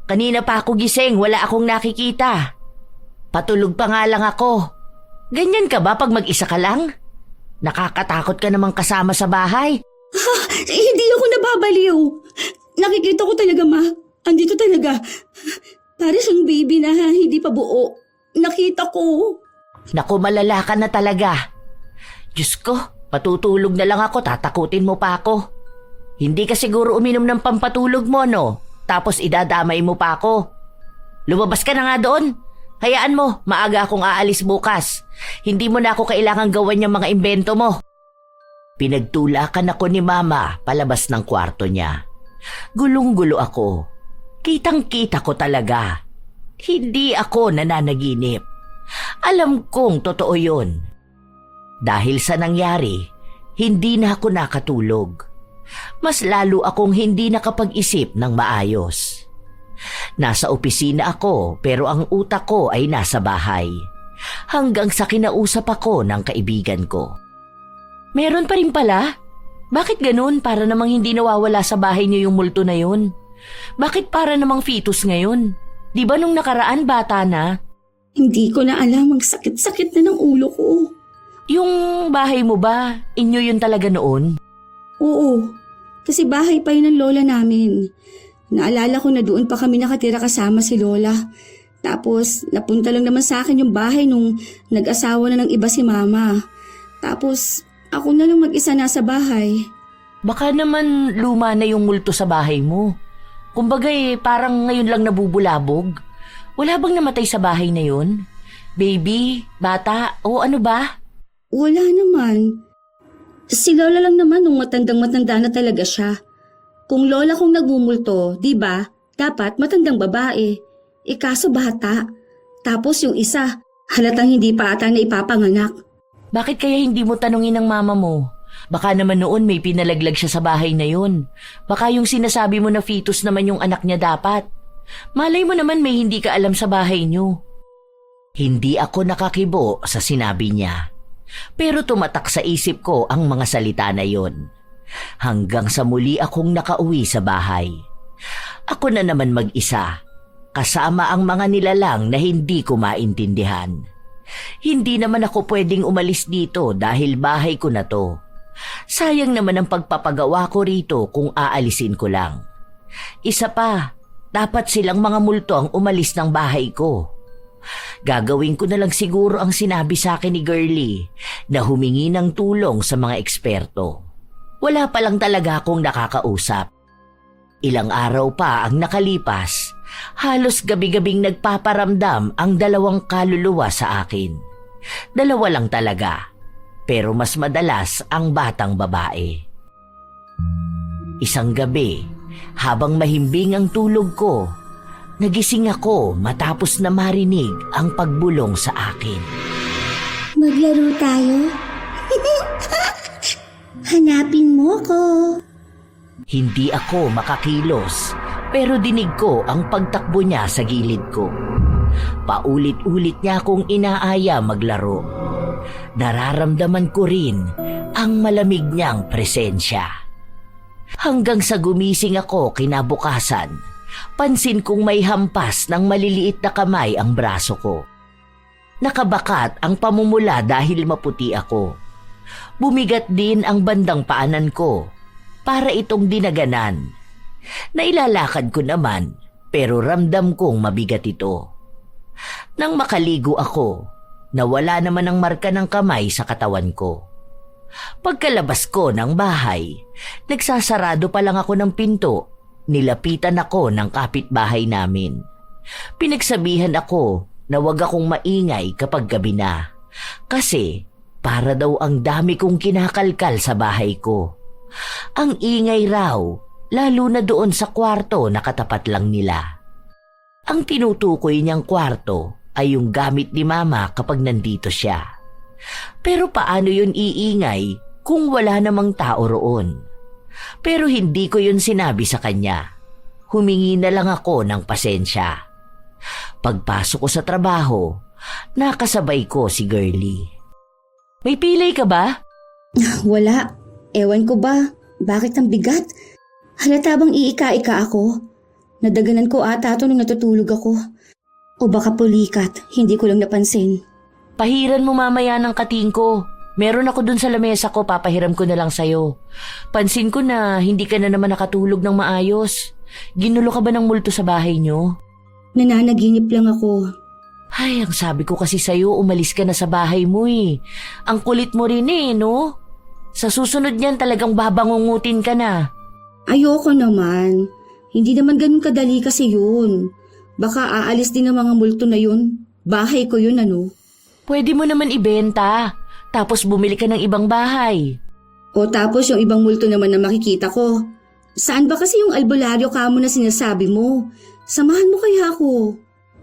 Kanina pa ako gising, wala akong nakikita. Patulog pa nga lang ako. Ganyan ka ba pag mag-isa ka lang? Nakakatakot ka namang kasama sa bahay. Hindi ako nababaliw. Nakikita ko talaga, Ma. Andito talaga. Para siyang baby na hindi pa buo. Nakita ko. Naku, malala ka na talaga. Diyos ko, Patutulog na lang ako, tatakutin mo pa ako. Hindi ka siguro uminom ng pampatulog mo, no? Tapos idadamay mo pa ako. Lumabas ka na nga doon. Hayaan mo, maaga akong aalis bukas. Hindi mo na ako kailangan gawan yung mga imbento mo. Pinagtulakan ako ni Mama palabas ng kwarto niya. Gulong-gulo ako. Kitang-kita ko talaga. Hindi ako nananaginip. Alam kong totoo yun. Dahil sa nangyari, hindi na ako nakatulog. Mas lalo akong hindi nakapag-isip ng maayos. Nasa opisina ako pero ang utak ko ay nasa bahay. Hanggang sa kinausap ako ng kaibigan ko. Meron pa rin pala? Bakit ganun para namang hindi nawawala sa bahay niyo yung multo na yun? Bakit para namang fetus ngayon? Di ba nung nakaraan bata na? Hindi ko na alam, ang sakit-sakit na ng ulo ko. Yung bahay mo ba, inyo yun talaga noon? Oo, kasi bahay pa yun ng lola namin. Naalala ko na doon pa kami nakatira kasama si lola. Tapos napunta lang naman sa akin yung bahay nung nag-asawa na ng iba si mama. Tapos ako na lang mag-isa nasa bahay. Baka naman luma na yung multo sa bahay mo. Kumbaga parang ngayon lang nabubulabog. Wala bang namatay sa bahay na yun? Baby, bata, o ano ba? Wala naman. Si lola lang naman nung matandang-matanda na talaga siya. Kung lola kong nagmumulto, di ba? Dapat matandang babae. Kaso bata. Tapos yung isa, halatang hindi pa ata na ipapanganak. Bakit kaya hindi mo tanungin ng mama mo? Baka naman noon may pinalaglag siya sa bahay na yun. Baka yung sinasabi mo na fetus naman yung anak niya dapat. Malay mo naman may hindi ka alam sa bahay niyo. Hindi ako nakakibo sa sinabi niya. Pero tumatak sa isip ko ang mga salita na yon. Hanggang sa muli akong nakauwi sa bahay. Ako na naman mag-isa, kasama ang mga nilalang na hindi ko maintindihan. Hindi naman ako pwedeng umalis dito dahil bahay ko na to. Sayang naman ang pagpapagawa ko rito kung aalisin ko lang. Isa pa, dapat silang mga multo ang umalis ng bahay ko. Gagawin ko na lang siguro ang sinabi sa akin ni Girlie na humingi ng tulong sa mga eksperto. Wala pa lang talaga akong nakakausap. Ilang araw pa ang nakalipas, halos gabi-gabing nagpaparamdam ang dalawang kaluluwa sa akin. Dalawa lang talaga, pero mas madalas ang batang babae. Isang gabi, habang mahimbing ang tulog ko, nagising ako matapos na marinig ang pagbulong sa akin. Maglaro tayo? Hanapin mo ko. Hindi ako makakilos, pero dinig ko ang pagtakbo niya sa gilid ko. Paulit-ulit niya akong inaaya maglaro. Nararamdaman ko rin ang malamig niyang presensya. Hanggang sa gumising ako kinabukasan, pansin kong may hampas ng maliliit na kamay ang braso ko. Nakabakat ang pamumula dahil maputi ako. Bumigat din ang bandang paanan ko para itong dinaganan. Nailalakad ko naman pero ramdam kong mabigat ito. Nang makaligo ako, nawala naman ang marka ng kamay sa katawan ko. Pagkalabas ko ng bahay, nagsasarado pa lang ako ng pinto. Nilapitan ako ng kapitbahay namin. Pinagsabihan ako na wag akong maingay kapag gabi na. Kasi para daw ang dami kong kinakalkal sa bahay ko. Ang ingay raw, lalo na doon sa kwarto na katapat lang nila. Ang tinutukoy niyang kwarto ay yung gamit ni Mama kapag nandito siya. Pero paano yun iingay kung wala namang tao roon? Pero hindi ko yun sinabi sa kanya. Humingi na lang ako ng pasensya. Pagpasok ko sa trabaho, nakasabay ko si Girlie. May pilay ka ba? Wala. Ewan ko ba? Bakit ang bigat? Halata bang iika-ika ako? Nadaganan ko ata ito nung natutulog ako. O baka pulikat, hindi ko lang napansin. Pahiran mo mamaya ng kating ko. Meron ako dun sa lamesa ko, papahiram ko na lang sa'yo. Pansin ko na hindi ka na naman nakatulog ng maayos. Ginulo ka ba ng multo sa bahay niyo? Nananaginip lang ako. Ay, ang sabi ko kasi sa'yo, umalis ka na sa bahay mo eh. Ang kulit mo rin eh, no? Sa susunod niyan talagang babangungutin ka na. Ayoko naman. Hindi naman ganun kadali kasi yun. Baka aalis din ang mga multo na yun. Bahay ko yun ano. Pwede mo naman ibenta, tapos bumili ka ng ibang bahay. O tapos yung ibang multo naman na makikita ko. Saan ba kasi yung albularyo kamo na sinasabi mo? Samahan mo kaya ako.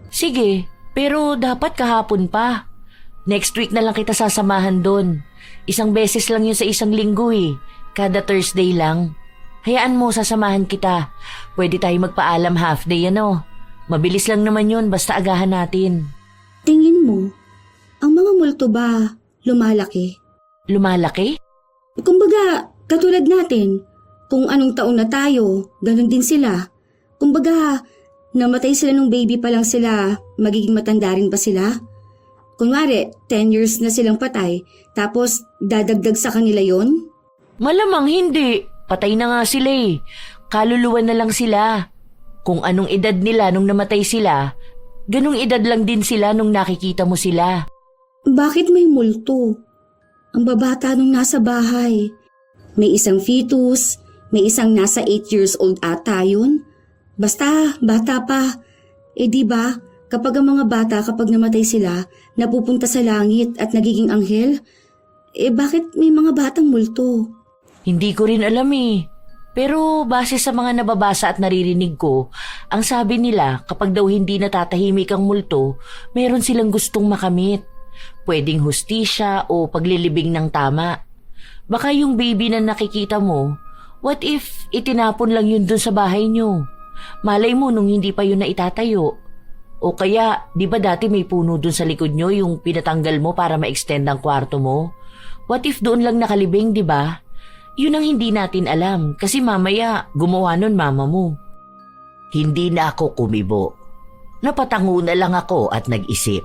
Sige, pero dapat kahapon pa. Next week na lang kita sasamahan doon. Isang beses lang yun sa isang linggo eh. Kada Thursday lang. Hayaan mo, sasamahan kita. Pwede tayo magpaalam half day ano. Mabilis lang naman yun, basta agahan natin. Tingin mo, ang mga multo ba lumalaki? Lumalaki? Kumbaga, katulad natin, kung anong taon na tayo, ganun din sila. Kumbaga, namatay sila nung baby pa lang sila, magiging matanda rin pa sila? Kunwari, 10 years na silang patay, tapos dadagdag sa kanila yon? Malamang hindi. Patay na nga sila eh. Kaluluwa na lang sila. Kung anong edad nila nung namatay sila, ganung edad lang din sila nung nakikita mo sila. Bakit may multo? Ang babata nung nasa bahay. May isang fetus, may isang nasa 8 years old ata yun. Basta, bata pa. Eh di ba, kapag ang mga bata kapag namatay sila, napupunta sa langit at nagiging anghel, eh bakit may mga batang multo? Hindi ko rin alam eh. Pero base sa mga nababasa at naririnig ko, ang sabi nila kapag daw hindi natatahimik ang multo, meron silang gustong makamit. Pwedeng hustisya o paglilibing ng tama. Baka yung baby na nakikita mo, what if itinapon lang yun dun sa bahay nyo? Malay mo nung hindi pa yun na itatayo. O kaya, di ba dati may puno dun sa likod nyo yung pinatanggal mo para ma-extend ang kwarto mo? What if doon lang nakalibing, di ba? Yun ang hindi natin alam kasi mamaya gumawa nun mama mo. Hindi na ako kumibo. Napatango na lang ako at nag-isip.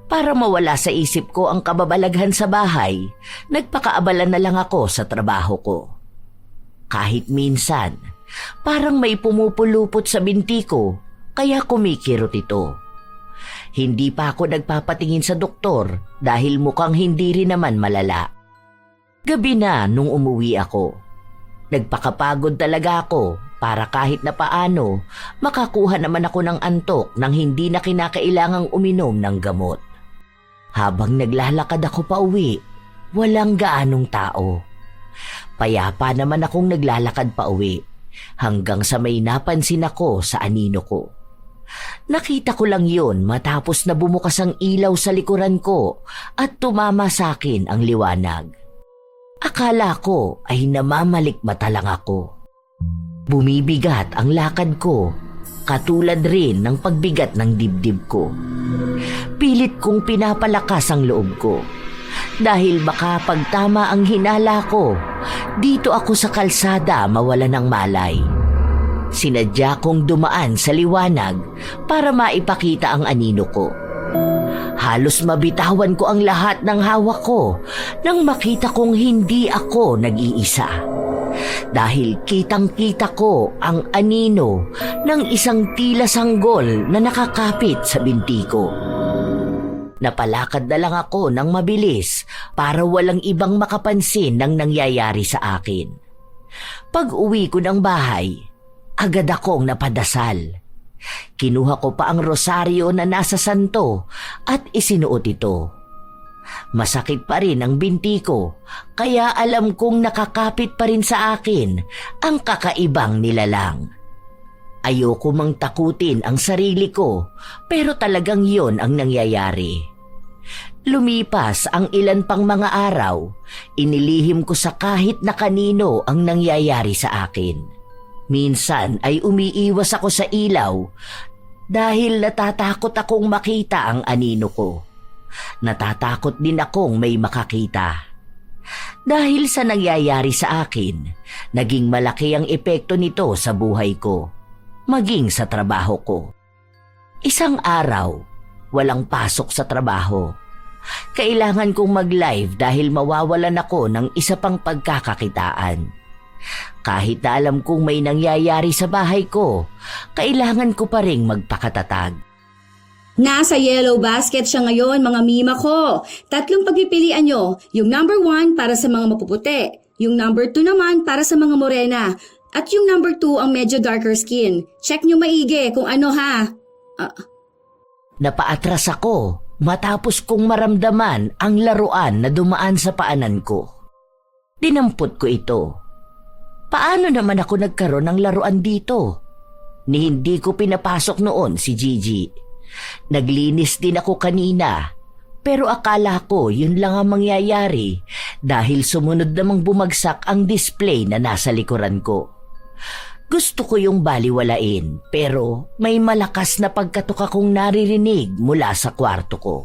Para mawala sa isip ko ang kababalaghan sa bahay, nagpakaabala na lang ako sa trabaho ko. Kahit minsan, parang may pumupulupot sa binti ko, kaya kumikirot ito. Hindi pa ako nagpapatingin sa doktor dahil mukhang hindi rin naman malala. Gabi na nung umuwi ako. Nagpakapagod talaga ako para kahit na paano makakuha naman ako ng antok nang hindi na kinakailangang uminom ng gamot. Habang naglalakad ako pa uwi, walang gaanong tao. Payapa naman akong naglalakad pa uwi hanggang sa may napansin ako sa anino ko. Nakita ko lang yun matapos na bumukas ang ilaw sa likuran ko at tumama sa akin ang liwanag. Akala ko ay namamalikmata lang ako. Bumibigat ang lakad ko, katulad rin ng pagbigat ng dibdib ko. Pilit kong pinapalakas ang loob ko. Dahil baka pagtama ang hinala ko, dito ako sa kalsada mawala ng malay. Sinadya kong dumaan sa liwanag para maipakita ang anino ko. Halos mabitawan ko ang lahat ng hawak ko nang makita kong hindi ako nag-iisa. Dahil kitang-kita ko ang anino ng isang tila sanggol na nakakapit sa binti ko. Napalakad na lang ako ng mabilis para walang ibang makapansin ng nangyayari sa akin. Pag-uwi ko ng bahay, agad akong napadasal. Kinuha ko pa ang rosaryo na nasa santo at isinuot ito. Masakit pa rin ang binti ko, kaya alam kong nakakapit pa rin sa akin ang kakaibang nilalang. Ayoko mang takutin ang sarili ko, pero talagang yon ang nangyayari. Lumipas ang ilan pang mga araw, inilihim ko sa kahit na kanino ang nangyayari sa akin. Minsan ay umiiwas ako sa ilaw dahil natatakot akong makita ang anino ko. Natatakot din akong may makakita. Dahil sa nangyayari sa akin, naging malaki ang epekto nito sa buhay ko, maging sa trabaho ko. Isang araw, walang pasok sa trabaho. Kailangan kong mag-live dahil mawawalan ako ng isa pang pagkakakitaan. Kahit na alam kong may nangyayari sa bahay ko, kailangan ko pa ring magpakatatag. Nasa yellow basket siya ngayon, mga mima ko. 3 pagpipilian nyo. Yung number 1 para sa mga mapuputi. Yung number 2 naman para sa mga morena. At yung number 2 ang medyo darker skin. Check nyo maigi kung ano ha. Napaatras ako matapos kong maramdaman ang laruan na dumaan sa paanan ko. Dinampot ko ito. Paano naman ako nagkaroon ng laruan dito? Ni hindi ko pinapasok noon si Gigi. Naglinis din ako kanina, pero akala ko yun lang ang mangyayari dahil sumunod namang bumagsak ang display na nasa likuran ko. Gusto ko yung baliwalain, pero may malakas na pagkatok akong naririnig mula sa kwarto ko.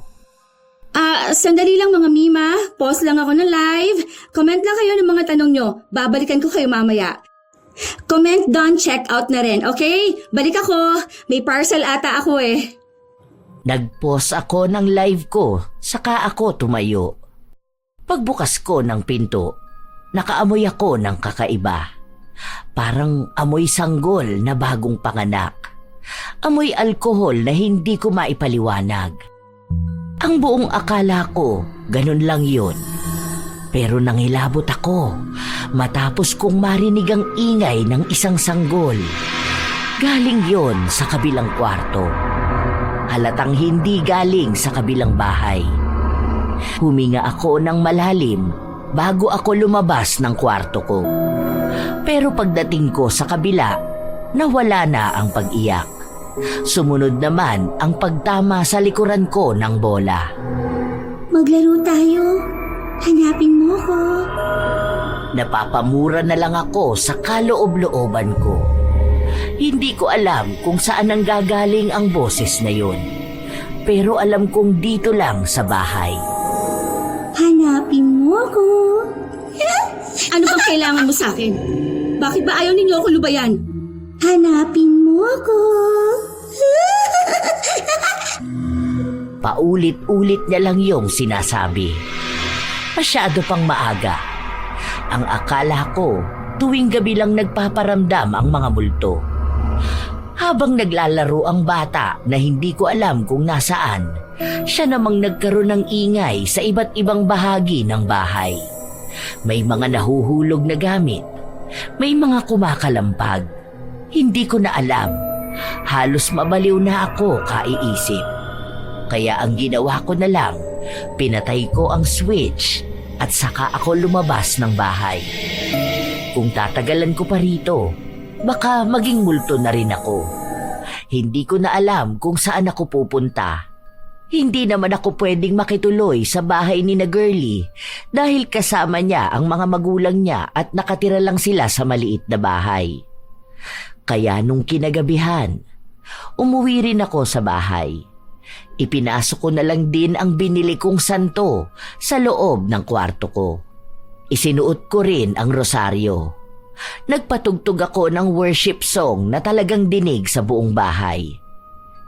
Sandali lang mga mima. Pause lang ako ng live. Comment lang kayo ng mga tanong nyo. Babalikan ko kayo mamaya. Comment done, check out na rin, okay? Balik ako. May parcel ata ako eh. Nag-pause ako ng live ko, saka ako tumayo. Pagbukas ko ng pinto, nakaamoy ako ng kakaiba. Parang amoy sanggol na bagong panganak. Amoy alkohol na hindi ko maipaliwanag. Ang buong akala ko, ganun lang yun. Pero nangilabot ako matapos kong marinig ang ingay ng isang sanggol. Galing yon sa kabilang kwarto. Halatang hindi galing sa kabilang bahay. Huminga ako ng malalim bago ako lumabas ng kwarto ko. Pero pagdating ko sa kabila, nawala na ang pag-iyak. Sumunod naman ang pagtama sa likuran ko ng bola. Maglaro tayo. Hanapin mo ko. Napapamura na lang ako sa kaloob-looban ko. Hindi ko alam kung saan nanggagaling ang boses na yun. Pero alam kong dito lang sa bahay. Hanapin mo ko. Ano bang kailangan mo sa akin? Bakit ba ayaw ninyo ako lubayan? Hanapin mo ko. Paulit-ulit niya lang yung sinasabi. Masyado pang maaga. Ang akala ko, tuwing gabi lang nagpaparamdam ang mga multo. Habang naglalaro ang bata na hindi ko alam kung nasaan, siya namang nagkaroon ng ingay sa iba't ibang bahagi ng bahay. May mga nahuhulog na gamit. May mga kumakalampag. Hindi ko na alam. Halos mabaliw na ako kaiisip. Kaya ang ginawa ko na lang, pinatay ko ang switch at saka ako lumabas ng bahay. Kung tatagalan ko pa rito, baka maging multo na rin ako. Hindi ko na alam kung saan ako pupunta. Hindi naman ako pwedeng makituloy sa bahay ni na Girlie dahil kasama niya ang mga magulang niya at nakatira lang sila sa maliit na bahay. Kaya nung kinagabihan, umuwi rin ako sa bahay. Ipinasok ko na lang din ang binili kong santo sa loob ng kwarto ko. Isinuot ko rin ang rosaryo. Nagpatugtog ako ng worship song na talagang dinig sa buong bahay.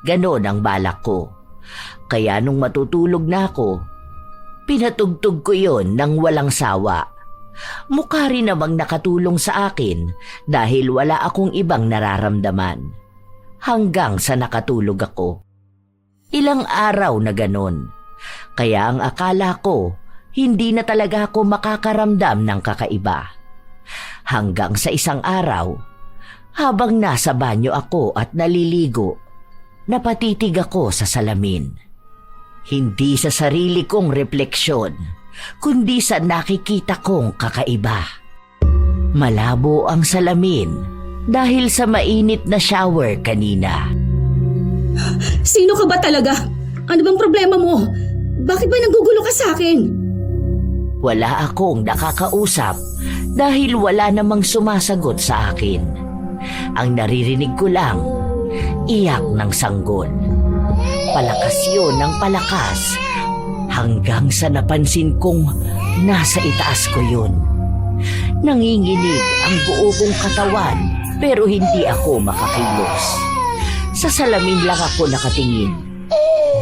Ganon ang balak ko. Kaya nung matutulog na ako, pinatugtog ko yon ng walang sawa. Mukha rin namang nakatulong sa akin dahil wala akong ibang nararamdaman. Hanggang sa nakatulog ako. Ilang araw na ganon. Kaya ang akala ko, hindi na talaga ako makakaramdam ng kakaiba. Hanggang sa isang araw, habang nasa banyo ako at naliligo, napatitig ako sa salamin. Hindi sa sarili kong refleksyon, kundi sa nakikita kong kakaiba. Malabo ang salamin dahil sa mainit na shower kanina. Sino ka ba talaga? Ano bang problema mo? Bakit ba nagugulo ka sa akin? Wala akong nakakausap dahil wala namang sumasagot sa akin. Ang naririnig ko lang, iyak ng sanggol. Palakas yun ng palakas hanggang sa napansin kong nasa itaas ko yun. Nanginginig ang buo kong katawan pero hindi ako makakilos. Sa salamin lang ako nakatingin.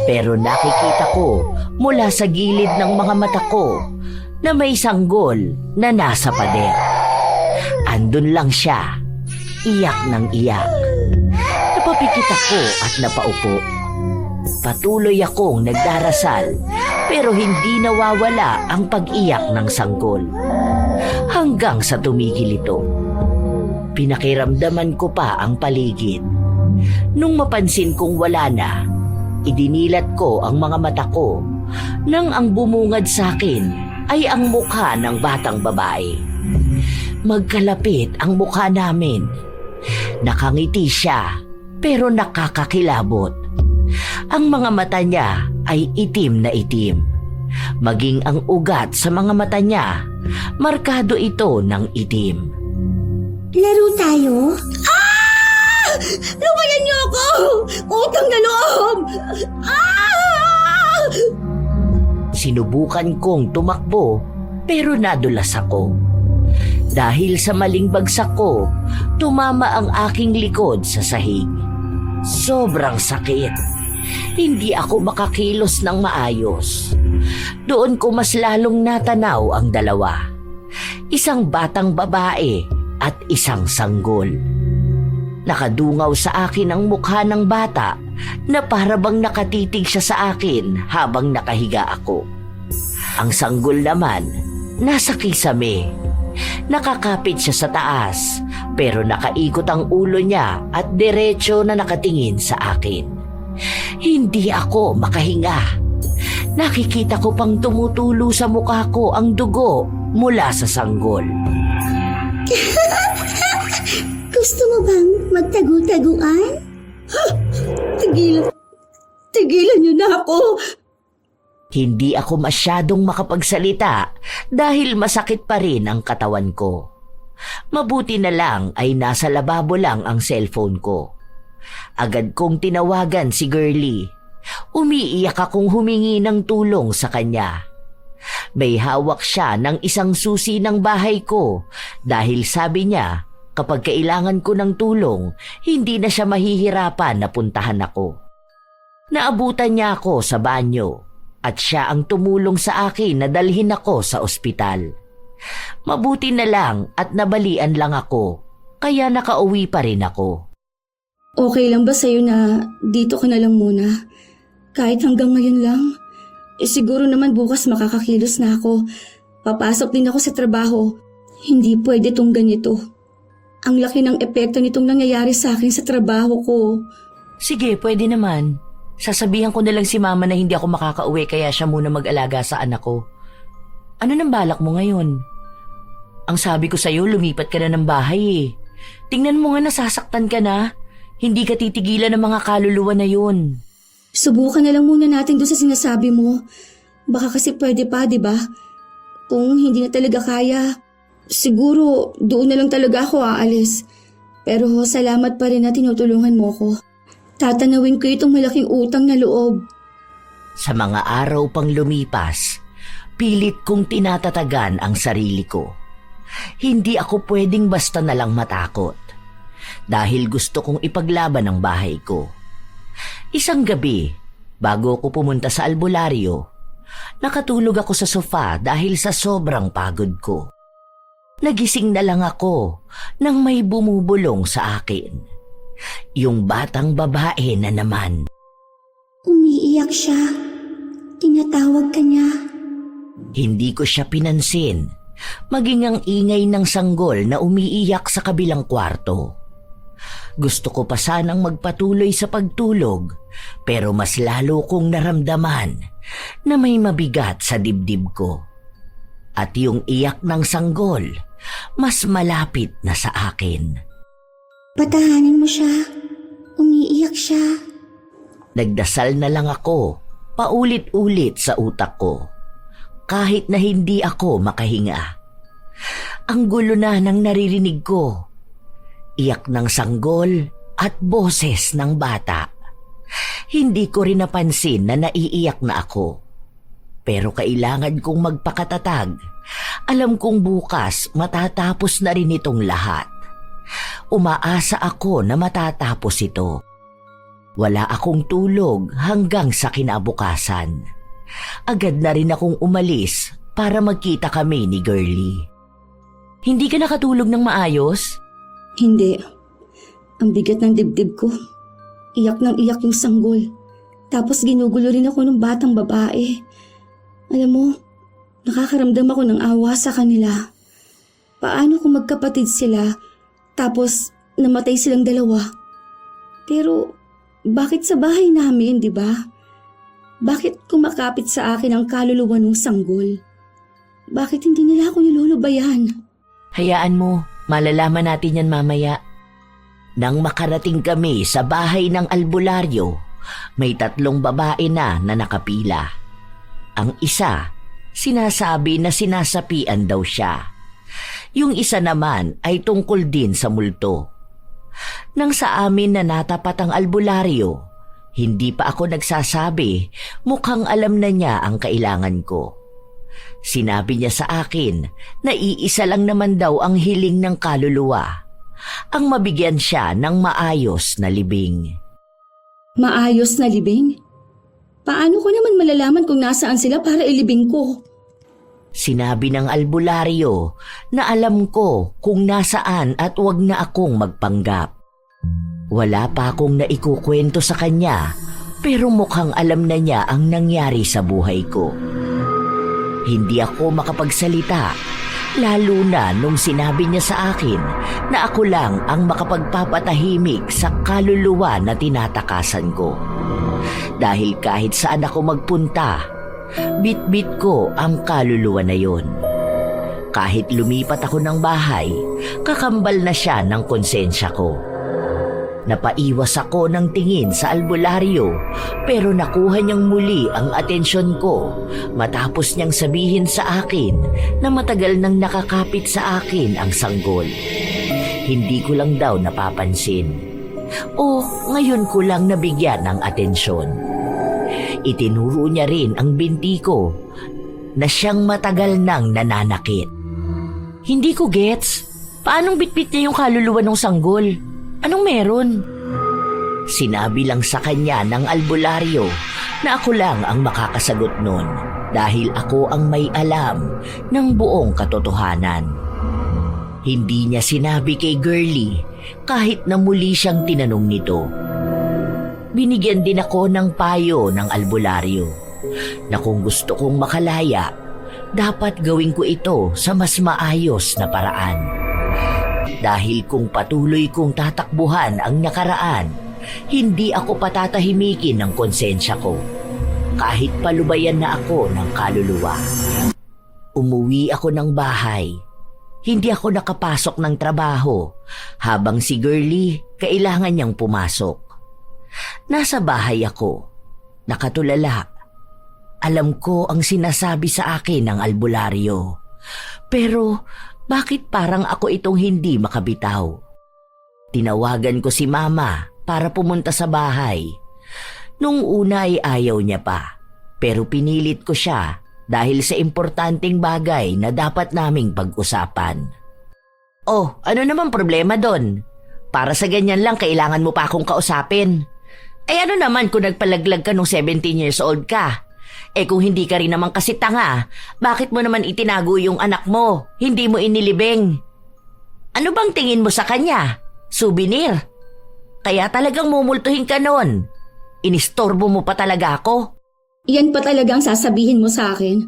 Pero nakikita ko mula sa gilid ng mga mata ko na may sanggol na nasa pader. Andun lang siya, iyak ng iyak. Napapikit ako at napaupo. Patuloy akong nagdarasal pero hindi nawawala ang pag-iyak ng sanggol. Hanggang sa tumigil ito. Pinakiramdaman ko pa ang paligid. Nung mapansin kong wala na, idinilat ko ang mga mata ko nang ang bumungad sa akin ay ang mukha ng batang babae. Magkalapit ang mukha namin. Nakangiti siya pero nakakakilabot. Ang mga mata niya ay itim na itim. Maging ang ugat sa mga mata niya, markado ito ng itim. Laro tayo? Ah! Lumayan niyo ako! Utang na loob! Ah! Sinubukan kong tumakbo pero nadulas ako. Dahil sa maling bagsak ko, tumama ang aking likod sa sahig. Sobrang sakit. Hindi ako makakilos ng maayos. Doon ko mas lalong natanaw ang dalawa. Isang batang babae at isang sanggol. Nakadungaw sa akin ang mukha ng bata na parabang nakatitig siya sa akin habang nakahiga ako. Ang sanggol naman, nasa kisame. Nakakapit siya sa taas pero nakaikot ang ulo niya at diretso na nakatingin sa akin. Hindi ako makahinga. Nakikita ko pang tumutulo sa mukha ko ang dugo mula sa sanggol. Gusto mo bang magtagu-taguan? Tigilan niyo na ako! Hindi ako masyadong makapagsalita dahil masakit pa rin ang katawan ko. Mabuti na lang ay nasa lababo lang ang cellphone ko. Agad kong tinawagan si Girlie. Umiiyak akong humingi ng tulong sa kanya. May hawak siya ng isang susi ng bahay ko dahil sabi niya kapag kailangan ko ng tulong, hindi na siya mahihirapan na puntahan ako. Naabutan niya ako sa banyo at siya ang tumulong sa akin na dalhin ako sa ospital. Mabuti na lang at nabalian lang ako, kaya nakauwi pa rin ako. Okay lang ba sa'yo na dito ka na lang muna? Kahit hanggang ngayon lang? Siguro naman bukas makakakilos na ako. Papasok din ako sa trabaho. Hindi pwede tong ganito. Ang laki ng epekto nitong nangyayari sa akin sa trabaho ko. Sige, pwede naman. Sasabihan ko na lang si mama na hindi ako makakauwi kaya siya muna mag-alaga sa anak ko. Ano nang balak mo ngayon? Ang sabi ko sa'yo, lumipat ka na ng bahay eh. Tingnan mo nga nasasaktan ka na. Hindi ka titigilan ng mga kaluluwa na yun. Subukan na lang muna natin doon sa sinasabi mo. Baka kasi pwede pa, di ba? Kung hindi na talaga kaya, siguro doon na lang talaga ako aalis. Pero salamat pa rin na tinutulungan mo ko. Tatanawin ko itong malaking utang na loob. Sa mga araw pang lumipas, pilit kong tinatatagan ang sarili ko. Hindi ako pwedeng basta na lang matakot. Dahil gusto kong ipaglaban ang bahay ko. Isang gabi, bago ko pumunta sa albularyo, nakatulog ako sa sofa dahil sa sobrang pagod ko. Nagising na lang ako nang may bumubulong sa akin. Yung batang babae na naman. Umiiyak siya. Tinatawag ka niya. Hindi ko siya pinansin, maging ang ingay ng sanggol na umiiyak sa kabilang kwarto. Gusto ko pa sanang magpatuloy sa pagtulog, pero mas lalo kong naramdaman na may mabigat sa dibdib ko. At yung iyak ng sanggol, mas malapit na sa akin. Patahanin mo siya. Umiiyak siya. Nagdasal na lang ako, paulit-ulit sa utak ko, kahit na hindi ako makahinga. Ang gulo na ng naririnig ko. Iyak ng sanggol at boses ng bata. Hindi ko rin napansin na naiiyak na ako. Pero kailangan kong magpakatatag. Alam kong bukas matatapos na rin itong lahat. Umaasa ako na matatapos ito. Wala akong tulog hanggang sa kinabukasan. Agad na rin akong umalis para magkita kami ni Girlie. Hindi ka nakatulog ng maayos? Hindi. Ang bigat ng dibdib ko. Iyak ng iyak yung sanggol. Tapos ginugulo rin ako ng batang babae. Alam mo, nakakaramdam ako ng awa sa kanila. Paano kung magkapatid sila, tapos namatay silang dalawa? Pero bakit sa bahay namin, di ba? Bakit kumakapit sa akin ang kaluluwa ng sanggol? Bakit hindi nila ako nilulubayan? Hayaan mo, malalaman natin yan mamaya. Nang makarating kami sa bahay ng albularyo, may 3 babae na nakapila. Ang isa, sinasabi na sinasapian daw siya. Yung isa naman ay tungkol din sa multo. Nang sa amin na natapat ang albularyo, hindi pa ako nagsasabi, mukhang alam na niya ang kailangan ko. Sinabi niya sa akin na iisa lang naman daw ang hiling ng kaluluwa, ang mabigyan siya ng maayos na libing. Maayos na libing? Paano ko naman malalaman kung nasaan sila para ilibing ko? Sinabi ng albularyo na alam ko kung nasaan at wag na akong magpanggap. Wala pa akong naikukwento sa kanya, pero mukhang alam na niya ang nangyari sa buhay ko. Hindi ako makapagsalita, lalo na nung sinabi niya sa akin na ako lang ang makapagpapatahimik sa kaluluwa na tinatakasan ko. Dahil kahit saan ako magpunta, bit-bit ko ang kaluluwa na yon. Kahit lumipat ako ng bahay, kakambal na siya ng konsensya ko. Napaiwas ako ng tingin sa albularyo, pero nakuha niyang muli ang atensyon ko matapos niyang sabihin sa akin na matagal nang nakakapit sa akin ang sanggol. Hindi ko lang daw napapansin. O ngayon ko lang nabigyan ng atensyon. Itinuro niya rin ang binti ko na siyang matagal nang nananakit. Hindi ko gets. Paanong bitbit niya yung kaluluwa ng sanggol? Anong meron? Sinabi lang sa kanya ng albularyo na ako lang ang makakasagot nun dahil ako ang may alam ng buong katotohanan. Hindi niya sinabi kay Girlie kahit na muli siyang tinanong nito. Binigyan din ako ng payo ng albularyo na kung gusto kong makalaya, dapat gawin ko ito sa mas maayos na paraan. Dahil kung patuloy kong tatakbuhan ang nakaraan, hindi ako patatahimikin ng konsensya ko, kahit palubayan na ako ng kaluluwa. Umuwi ako ng bahay. Hindi ako nakapasok ng trabaho habang si Girlie kailangan niyang pumasok. Nasa bahay ako, nakatulala. Alam ko ang sinasabi sa akin ng albularyo, pero bakit parang ako itong hindi makabitaw? Tinawagan ko si Mama para pumunta sa bahay. Nung una ay ayaw niya pa, pero pinilit ko siya dahil sa importanteng bagay na dapat naming pag-usapan. Oh, ano naman problema doon? Para sa ganyan lang kailangan mo pa akong kausapin. Ay ano naman kung nagpalaglag ka nung 17 years old ka? Eh kung hindi ka rin naman kasi tanga, bakit mo naman itinago yung anak mo? Hindi mo inilibing. Ano bang tingin mo sa kanya? Souvenir? Kaya talagang mumultuhin ka nun. Inistorbo mo pa talaga ako. Yan pa talagang sasabihin mo sa akin.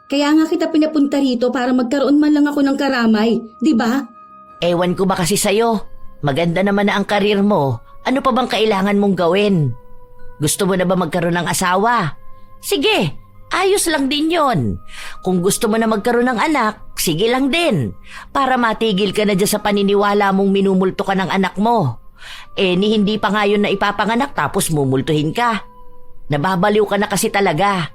Kaya nga kita pinapunta rito para magkaroon man lang ako ng karamay, di ba? Ewan ko ba kasi sa'yo? Maganda naman na ang karir mo. Ano pa bang kailangan mong gawin? Gusto mo na ba magkaroon ng asawa? Sige, ayos lang din yon. Kung gusto mo na magkaroon ng anak, sige lang din. Para matigil ka na dyan sa paniniwala mong minumulto ka ng anak mo. Eh ni hindi pa nga yun na ipapanganak tapos mumultuhin ka. Nababaliw ka na kasi talaga.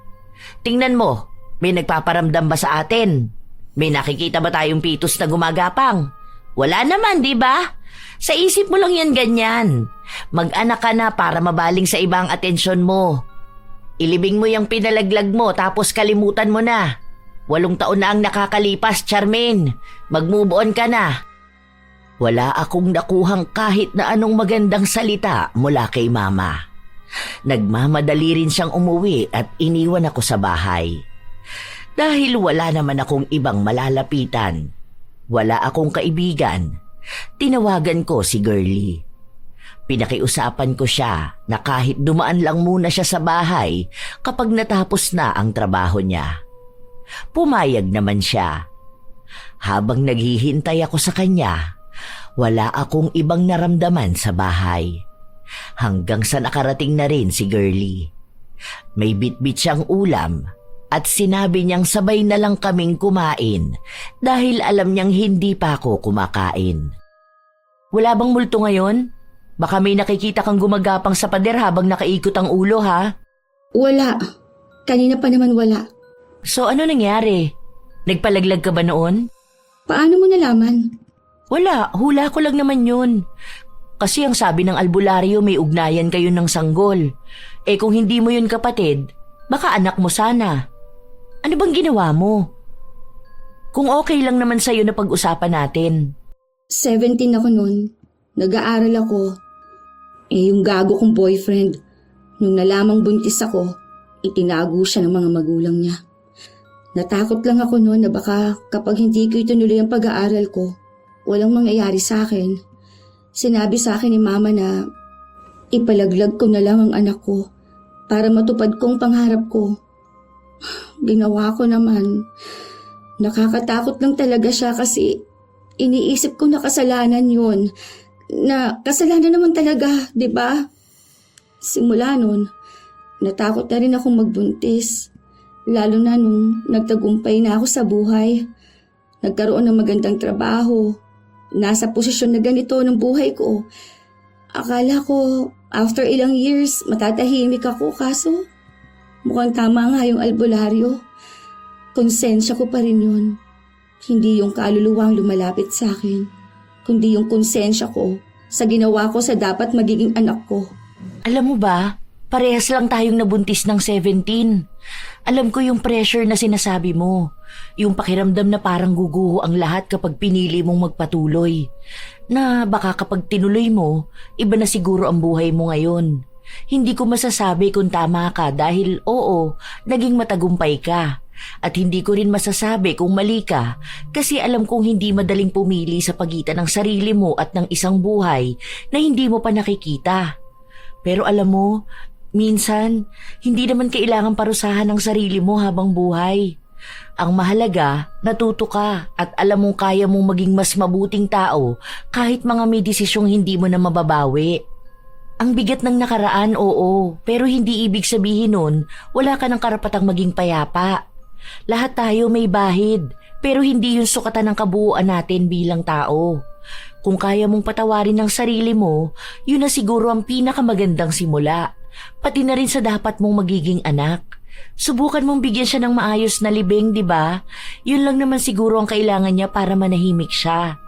Tingnan mo, may nagpaparamdam ba sa atin? May nakikita ba tayong pitos na gumagapang? Wala naman, di ba? Sa isip mo lang yan ganyan. Mag-anak ka na para mabaling sa ibang atensyon mo. Ilibing mo yung pinalaglag mo tapos kalimutan mo na. 8 taon na ang nakakalipas, Charmaine. Mag-move on ka na. Wala akong nakuhang kahit na anong magandang salita mula kay Mama. Nagmamadali rin siyang umuwi at iniwan ako sa bahay. Dahil wala naman akong ibang malalapitan. Wala akong kaibigan. Tinawagan ko si Girlie. Pinakiusapan ko siya na kahit dumaan lang muna siya sa bahay kapag natapos na ang trabaho niya. Pumayag naman siya. Habang naghihintay ako sa kanya, wala akong ibang naramdaman sa bahay. Hanggang sa nakarating na rin si Girlie. May bitbit siyang ulam at sinabi niyang sabay na lang kaming kumain dahil alam niyang hindi pa ako kumakain. Wala bang multo ngayon? Baka may nakikita kang gumagapang sa pader habang nakaikot ang ulo, ha? Wala. Kanina pa naman wala. So ano nangyari? Nagpalaglag ka ba noon? Paano mo nalaman? Wala, hula ko lang naman yun. Kasi ang sabi ng albularyo may ugnayan kayo ng sanggol. Eh kung hindi mo yun kapatid, baka anak mo sana. Ano bang ginawa mo? Kung okay lang naman sa'yo na pag-usapan natin. 17 ako noon. Nag-aaral ako. Yung gago kong boyfriend, nung nalamang buntis ako, itinago siya ng mga magulang niya. Natakot lang ako noon na baka kapag hindi ko ituloy ang pag-aaral ko, walang mangyayari sa akin. Sinabi sa akin ni Mama na ipalaglag ko na lang ang anak ko para matupad kong pangarap ko. Ginawa ko naman. Nakakatakot lang talaga siya kasi iniisip ko na kasalanan yun. Na kasalanan naman talaga, di ba? Simula nun, natakot na rin akong magbuntis. Lalo na nung nagtagumpay na ako sa buhay. Nagkaroon ng magandang trabaho. Nasa posisyon na ganito ng buhay ko. Akala ko, after ilang years, matatahimik ako kaso mukhang tama nga yung albularyo. Konsensya ko pa rin yun. Hindi yung kaluluwang lumalapit sa akin, kundi yung konsensya ko sa ginawa ko sa dapat magiging anak ko. Alam mo ba, parehas lang tayong nabuntis ng 17. Alam ko yung pressure na sinasabi mo. Yung pakiramdam na parang guguho ang lahat kapag pinili mong magpatuloy. Na baka kapag tinuloy mo, iba na siguro ang buhay mo ngayon. Hindi ko masasabi kung tama ka dahil oo, naging matagumpay ka. At hindi ko rin masasabi kung mali ka kasi alam kong hindi madaling pumili sa pagitan ng sarili mo at ng isang buhay na hindi mo pa nakikita. Pero alam mo, minsan, hindi naman kailangan parusahan ang sarili mo habang buhay. Ang mahalaga, natuto ka at alam mong kaya mong maging mas mabuting tao kahit mga may desisyong hindi mo na mababawi. Ang bigat ng nakaraan, oo, pero hindi ibig sabihin nun wala ka ng karapatang maging payapa. Lahat tayo may bahid, pero hindi yun sukatan ng kabuuan natin bilang tao. Kung kaya mong patawarin ang sarili mo, yun na siguro ang pinakamagandang simula. Pati na rin sa dapat mong magiging anak. Subukan mong bigyan siya ng maayos na libing, di ba? Yun lang naman siguro ang kailangan niya para manahimik siya.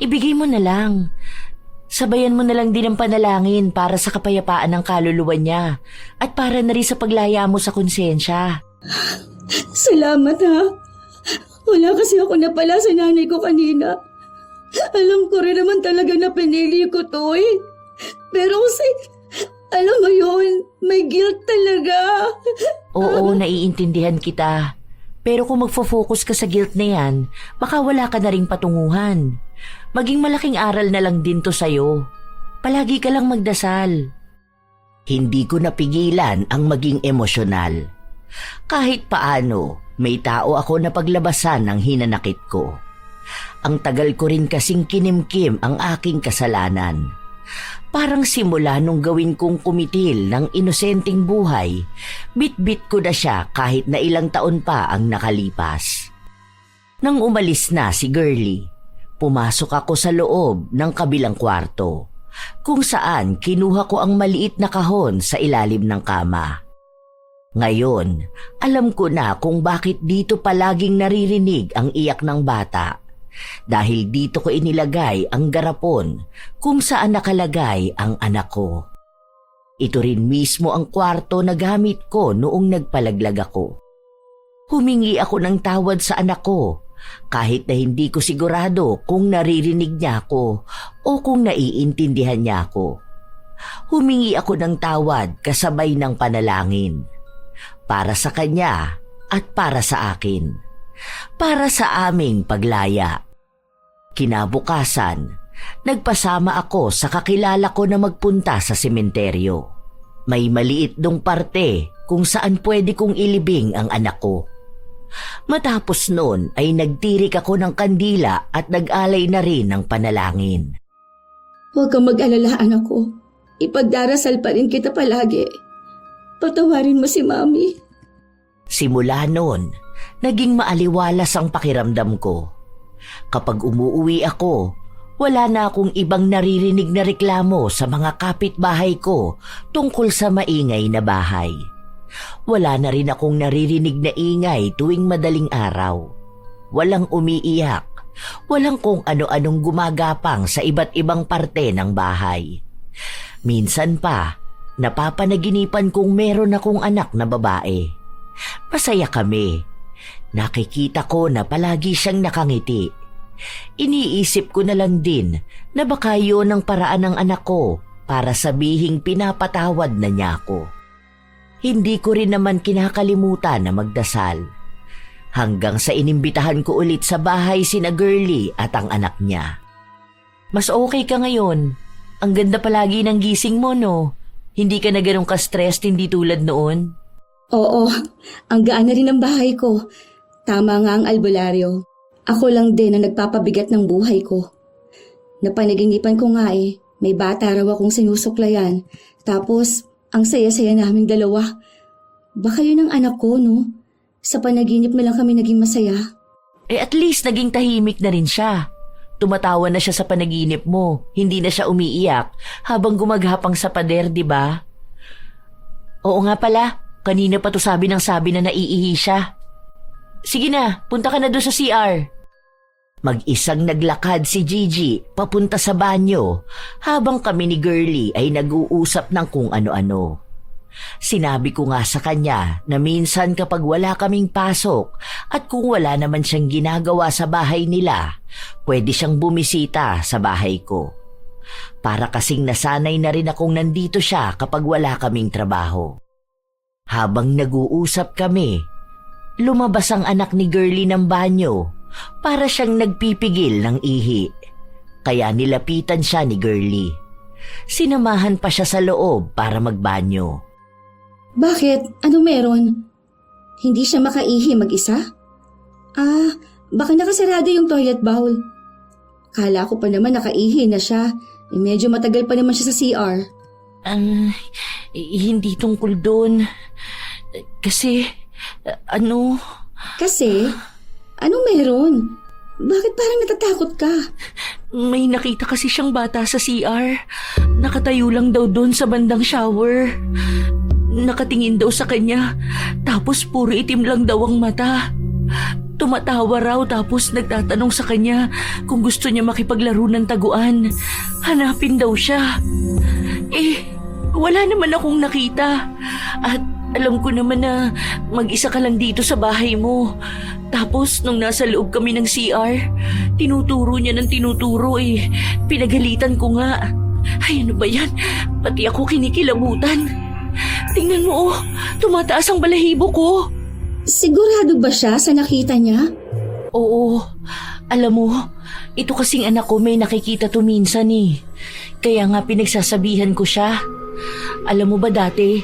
Ibigay mo na lang. Sabayan mo na lang din ang panalangin para sa kapayapaan ng kaluluwa niya at para na rin sa paglaya mo sa konsensya. Salamat ha. Wala kasi ako napala sa nanay ko kanina. Alam ko rin naman talaga na pinili ko to eh. Pero kasi, alam mo yun, may guilt talaga. Oo, naiintindihan kita. Pero kung magfo-focus ka sa guilt na yan, baka wala ka na ring patunguhan. Maging malaking aral na lang din to sa'yo. Palagi ka lang magdasal. Hindi ko napigilan ang maging emosyonal. Kahit paano, may tao ako na paglabasan ng hinanakit ko. Ang tagal ko rin kasing kinimkim ang aking kasalanan. Parang simula nung gawin kong kumitil ng inosenteng buhay, bit-bit ko na siya kahit na ilang taon pa ang nakalipas. Nang umalis na si Girlie, pumasok ako sa loob ng kabilang kwarto, kung saan kinuha ko ang maliit na kahon sa ilalim ng kama. Ngayon, alam ko na kung bakit dito palaging naririnig ang iyak ng bata. Dahil dito ko inilagay ang garapon kung saan nakalagay ang anak ko. Ito rin mismo ang kwarto na gamit ko noong nagpalaglag ako. Humingi ako ng tawad sa anak ko kahit na hindi ko sigurado kung naririnig niya ako o kung naiintindihan niya ako. Humingi ako ng tawad kasabay ng panalangin. Para sa kanya at para sa akin. Para sa aming paglaya. Kinabukasan, nagpasama ako sa kakilala ko na magpunta sa sementeryo. May maliit dong parte kung saan pwede kong ilibing ang anak ko. Matapos noon ay nagtirik ako ng kandila at nag-alay na rin ng panalangin. Huwag kang mag-alala, anak ko. Ipagdarasal pa rin kita palagi. Patawarin mo si Mami. Simula noon, naging maaliwalas ang pakiramdam ko. Kapag umuuwi ako, wala na akong ibang naririnig na reklamo sa mga kapitbahay ko tungkol sa maingay na bahay. Wala na rin akong naririnig na ingay tuwing madaling araw. Walang umiiyak, walang kung ano-anong gumagapang sa iba't ibang parte ng bahay. Minsan pa, napapanaginipan kong meron akong anak na babae. Masaya kami. Nakikita ko na palagi siyang nakangiti. Iniisip ko na lang din na baka yun ang paraan ng anak ko para sabihing pinapatawad na niya ako. Hindi ko rin naman kinakalimutan na magdasal. Hanggang sa inimbitahan ko ulit sa bahay sina Girlie at ang anak niya. Mas okay ka ngayon. Ang ganda palagi ng gising mo, no? Hindi ka na ganun ka-stressed, hindi tulad noon? Oo, ang gaan na rin ang bahay ko. Tama nga ang albularyo. Ako lang din ang nagpapabigat ng buhay ko. Napanaginipan ko nga may bata raw akong sinusuklayan. Tapos, ang saya-saya naming dalawa. Baka yun ang anak ko, no? Sa panaginip na lang kami naging masaya. At least naging tahimik na rin siya. Tumatawa na siya sa panaginip mo. Hindi na siya umiiyak habang gumagapang sa pader, di ba? Oo nga pala, kanina pa to sabi na naiihi siya. Sige na, punta ka na doon sa CR. Mag-isang naglakad si Gigi papunta sa banyo habang kami ni Girlie ay nag-uusap ng kung ano-ano. Sinabi ko nga sa kanya na minsan kapag wala kaming pasok at kung wala naman siyang ginagawa sa bahay nila, pwede siyang bumisita sa bahay ko. Para kasing nasanay na rin akong nandito siya kapag wala kaming trabaho. Habang nag-uusap kami, lumabas ang anak ni Girlie ng banyo para siyang nagpipigil ng ihi. Kaya nilapitan siya ni Girlie. Sinamahan pa siya sa loob para magbanyo. Bakit? Ano meron? Hindi siya makaihi mag-isa? Baka nakasarado yung toilet bowl. Kala ko pa naman nakaihi na siya. Medyo matagal pa naman siya sa CR. Hindi tungkol doon. Kasi, Kasi? Anong meron? Bakit parang natatakot ka? may nakita kasi siyang bata sa CR. Nakatayo lang daw doon sa bandang shower. Nakatingin daw sa kanya, tapos puro itim lang daw ang mata. Tumatawa raw tapos nagtatanong sa kanya kung gusto niya makipaglaro ng taguan. Hanapin daw siya. Wala naman akong nakita. At alam ko naman na mag-isa ka lang dito sa bahay mo. Tapos nung nasa loob kami ng CR, tinuturo niya ng tinuturo Pinagalitan ko nga. Ay, ano ba yan? Pati ako kinikilabutan. Tingnan mo, tumataas ang balahibo ko. Sigurado ba siya sa nakita niya? Oo, alam mo, ito kasing anak ko may nakikita to minsan Kaya nga pinagsasabihan ko siya. Alam mo ba dati,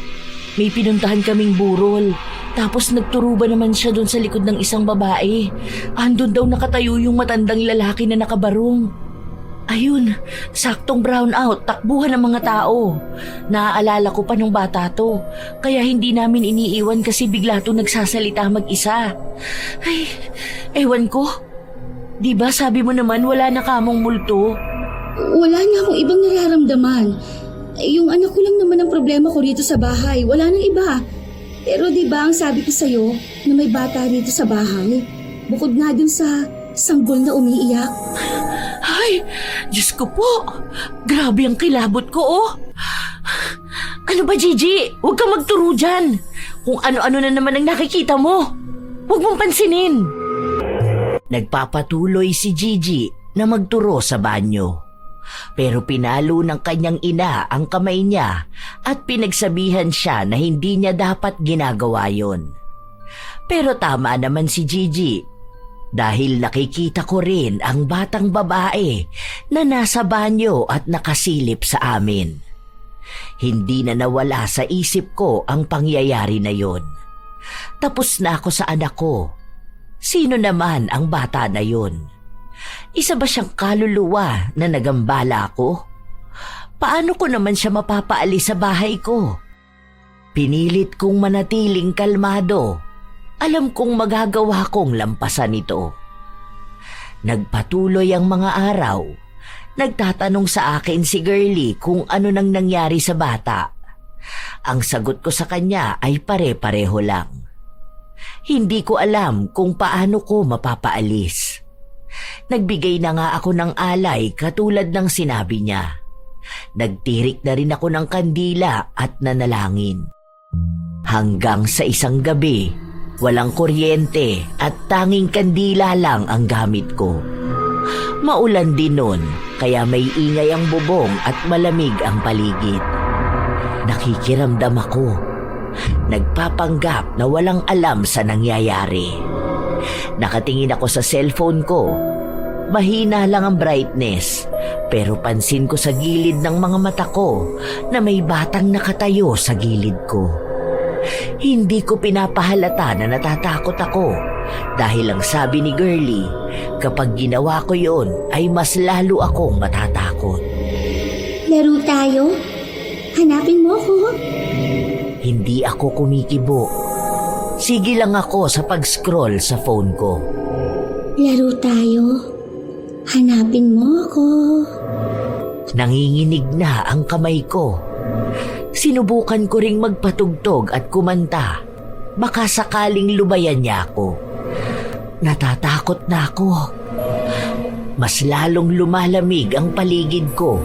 may pinuntahan kaming burol. Tapos nagturuba naman siya doon sa likod ng isang babae. Andun daw nakatayo yung matandang lalaki na nakabarong. Ayun, saktong brown out, takbuhan ng mga tao. Naaalala ko pa nung bata to, kaya hindi namin iniiwan kasi bigla to nagsasalita mag-isa. Ay, ewan ko. Diba sabi mo naman wala na kamong multo? Wala na akong ibang nararamdaman. Yung anak ko lang naman ang problema ko rito sa bahay, wala nang iba. Pero diba ang sabi ko sa'yo na may bata rito sa bahay? Bukod nga dun sa sanggol na umiiyak. Ay, Diyos ko po. Grabe ang kilabot ko, Ano ba, Gigi? Huwag kang magturo dyan. Kung ano-ano na naman ang nakikita mo. Huwag mong pansinin. Nagpapatuloy si Gigi na magturo sa banyo. Pero pinalo ng kanyang ina ang kamay niya at pinagsabihan siya na hindi niya dapat ginagawa yon. Pero tama naman si Gigi. dahil nakikita ko rin ang batang babae na nasa banyo at nakasilip sa amin. Hindi na nawala sa isip ko ang pangyayari na yon. Tapos na ako sa anak ko. Sino naman ang bata na yon? Isa ba siyang kaluluwa na nagambala ko? Paano ko naman siya mapapaalis sa bahay ko? Pinilit kong manatiling kalmado. Alam kong magagawa kong lampasan ito. Nagpatuloy ang mga araw. Nagtatanong sa akin si Girlie kung ano nang nangyari sa bata. Ang sagot ko sa kanya ay pare-pareho lang. Hindi ko alam kung paano ko mapapaalis. Nagbigay na nga ako ng alay katulad ng sinabi niya. Nagtirik na rin ako ng kandila at nanalangin. Hanggang sa isang gabi, walang kuryente at tanging kandila lang ang gamit ko. Maulan din nun, kaya may ingay ang bubong at malamig ang paligid. Nakikiramdam ako. Nagpapanggap na walang alam sa nangyayari. Nakatingin ako sa cellphone ko. Mahina lang ang brightness, pero pansin ko sa gilid ng mga mata ko na may batang nakatayo sa gilid ko. Hindi ko pinapahalata na natatakot ako dahil ang sabi ni Girlie, kapag ginawa ko yon ay mas lalo akong matatakot. Laro tayo? Hanapin mo ako? Hindi ako kumikibo. Sige lang ako sa pag-scroll sa phone ko. Laro tayo? Hanapin mo ako? Nanginginig na ang kamay ko. Sinubukan ko ring magpatugtog at kumanta. Baka sakaling lubayan niya ako. Natatakot na ako. Mas lalong lumalamig ang paligid ko.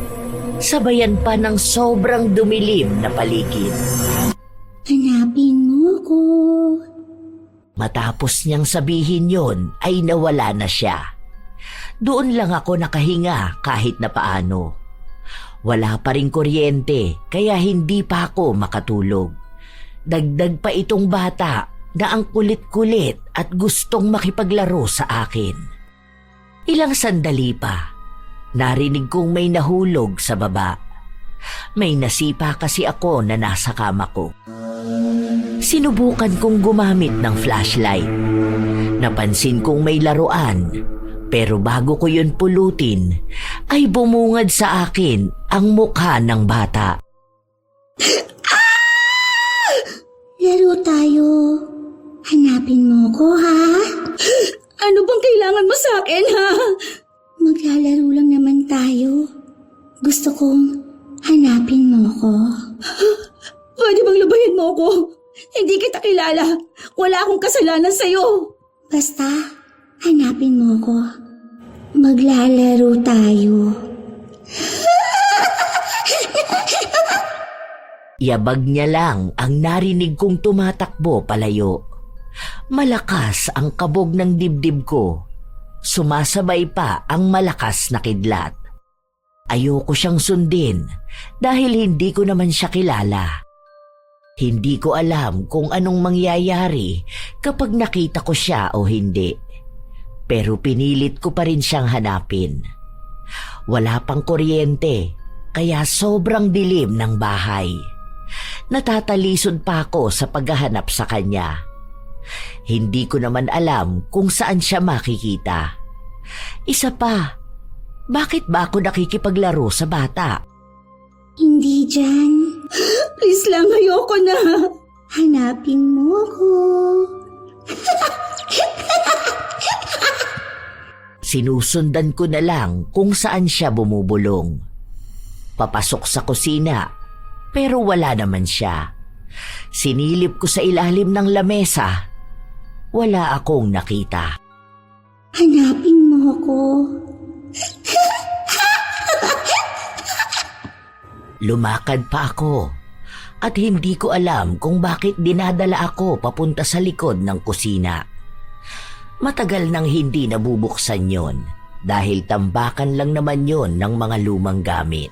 Sabayan pa ng sobrang dumilim na paligid. Hanapin mo ako? Matapos niyang sabihin yon ay nawala na siya. Doon lang ako nakahinga kahit na paano. Wala pa ring kuryente kaya hindi pa ako makatulog. Dagdag pa itong bata na ang kulit-kulit at gustong makipaglaro sa akin. Ilang sandali pa, narinig kong may nahulog sa baba. May nasipa kasi ako na nasa kama ko. Sinubukan kong gumamit ng flashlight. Napansin kong may laruan, pero bago ko yun pulutin, ay bumungad sa akin ang mukha ng bata. Laro tayo. Hanapin mo ko, ha? Ano bang kailangan mo sa akin, ha? Maglalaro lang naman tayo. Gusto kong hanapin mo ko. Pwede bang lubayan mo ko? Hindi kita kilala. Wala akong kasalanan sa'yo. Basta, hanapin mo ko. Maglalaro tayo. Yabag niya lang ang narinig kong tumatakbo palayo. Malakas ang kabog ng dibdib ko. Sumasabay pa ang malakas na kidlat. Ayoko siyang sundin dahil hindi ko naman siya kilala. Hindi ko alam kung anong mangyayari kapag nakita ko siya o hindi. Pero pinilit ko pa rin siyang hanapin. Wala pang kuryente, kaya sobrang dilim ng bahay. Natatalisod pa ako sa paghahanap sa kanya. Hindi ko naman alam kung saan siya makikita. Isa pa, bakit ba ako nakikipaglaro sa bata? Hindi dyan. Please lang, ayoko na. Hanapin mo ko. Sinusundan ko na lang kung saan siya bumubulong. Papasok sa kusina, pero wala naman siya. Sinilip ko sa ilalim ng lamesa. Wala akong nakita. Hanapin mo ko. Lumakad pa ako at hindi ko alam kung bakit dinadala ako papunta sa likod ng kusina. Matagal nang hindi nabubuksan yon dahil tambakan lang naman yon ng mga lumang gamit.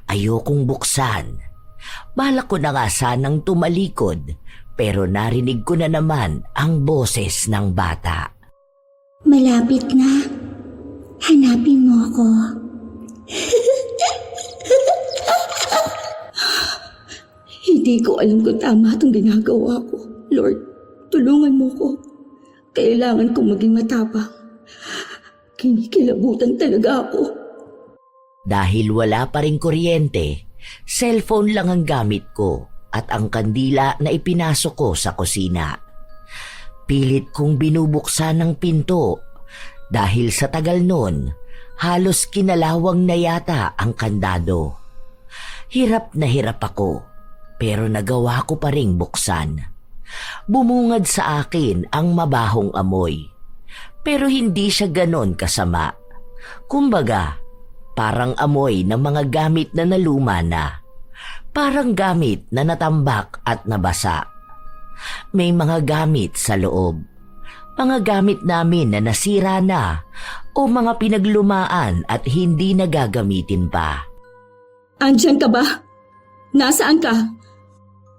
Ayokong buksan. Balak ko na nga sanang tumalikod pero narinig ko na naman ang boses ng bata. Malapit na. Hanapin mo ako. Hindi ko alam kung tama itong ginagawa ko. Lord, tulungan mo ko. Kailangan kong maging matapang. Kinikilabutan talaga ako. Dahil wala pa ring kuryente, cellphone lang ang gamit ko at ang kandila na ipinasok ko sa kusina. Pilit kong binubuksan ang pinto dahil sa tagal nun, halos kinalawang na yata ang kandado. Hirap na hirap ako, pero nagawa ko pa ring buksan. Bumungad sa akin ang mabahong amoy, pero hindi siya ganon kasama. Kumbaga, parang amoy ng mga gamit na naluma na. Parang gamit na natambak at nabasa. May mga gamit sa loob. Mga gamit namin na nasira na o mga pinaglumaan at hindi nagagamitin pa. Andyan ka ba? Nasaan ka?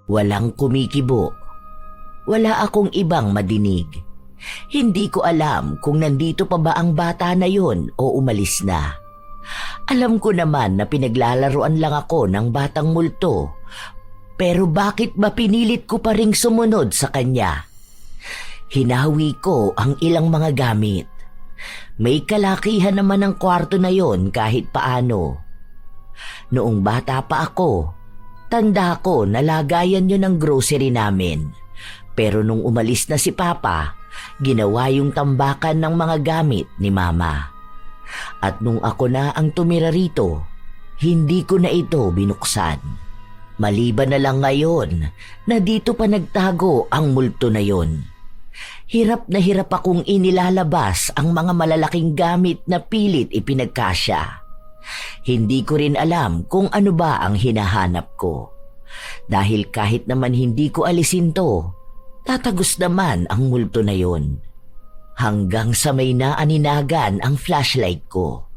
Walang kumikibo. Wala akong ibang madinig. Hindi ko alam kung nandito pa ba ang bata na yon o umalis na. Alam ko naman na pinaglalaruan lang ako ng batang multo. Pero bakit ba pinilit ko pa ring sumunod sa kanya? Hinawi ko ang ilang mga gamit. May kalakihan naman ang kwarto na yon kahit paano. Noong bata pa ako, tanda ko na lagayan yun ng grocery namin. Pero nung umalis na si Papa, ginawa yung tambakan ng mga gamit ni Mama. At nung ako na ang tumira rito, hindi ko na ito binuksan. Maliban na lang ngayon na dito pa nagtago ang multo na yon. Hirap na hirap akong inilalabas ang mga malalaking gamit na pilit ipinagkasya. Hindi ko rin alam kung ano ba ang hinahanap ko. Dahil kahit naman hindi ko alisin to, tatagos naman ang multo na yon. Hanggang sa may naaninagan ang flashlight ko.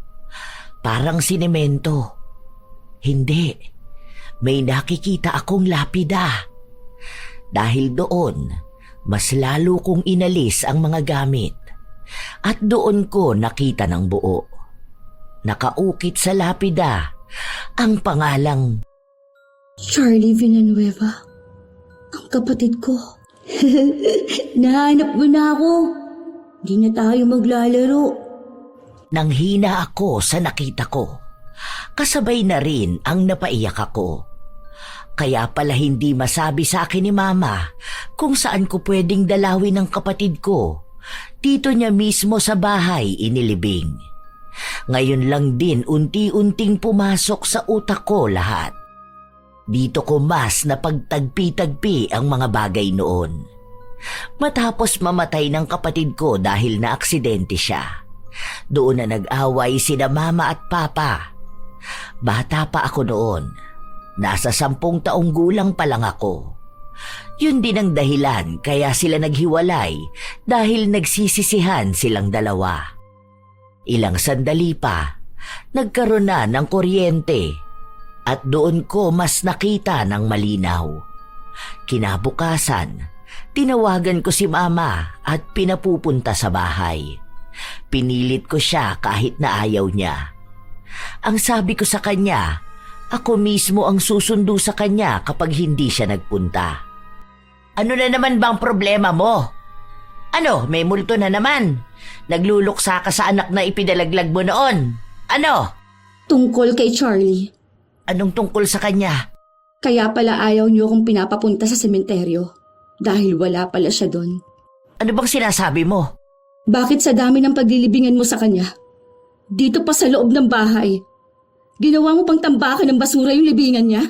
Parang sinemento. Hindi. May nakikita akong lapida. Dahil doon, mas lalo kong inalis ang mga gamit. At doon ko nakita ng buo. Nakaukit sa lapida ang pangalang Charlie Villanueva. Ang kapatid ko. Nahanap mo na ako. Hindi na tayo maglalaro. Nanghina ako sa nakita ko. Kasabay na rin ang napaiyak ako. Kaya pala hindi masabi sa akin ni Mama kung saan ko pwedeng dalawin ng kapatid ko. Dito niya mismo sa bahay inilibing. Ngayon lang din unti-unting pumasok sa utak ko lahat. Dito ko mas napagtagpi-tagpi ang mga bagay noon. Matapos mamatay ng kapatid ko dahil na aksidente siya, doon na nag-away sina Mama at Papa. Bata pa ako noon. Nasa 10 taong gulang pa lang ako. Yun din ang dahilan kaya sila naghiwalay dahil nagsisisihan silang dalawa. Ilang sandali pa, nagkaroon na ng kuryente at doon ko mas nakita ng malinaw. Kinabukasan, tinawagan ko si Mama at pinapupunta sa bahay. Pinilit ko siya kahit na ayaw niya. Ang sabi ko sa kanya, ako mismo ang susundo sa kanya kapag hindi siya nagpunta. Ano na naman bang problema mo? Ano, may multo na naman? Nagluluksa ka sa anak na ipinalaglag mo noon. Ano? Tungkol kay Charlie. Anong tungkol sa kanya? Kaya pala ayaw niyo akong pinapapunta sa sementeryo. Dahil wala pala siya doon. Ano bang sinasabi mo? Bakit sa dami ng paglilibingan mo sa kanya? Dito pa sa loob ng bahay. Ginawa mo pang tambakan ng basura yung libingan niya?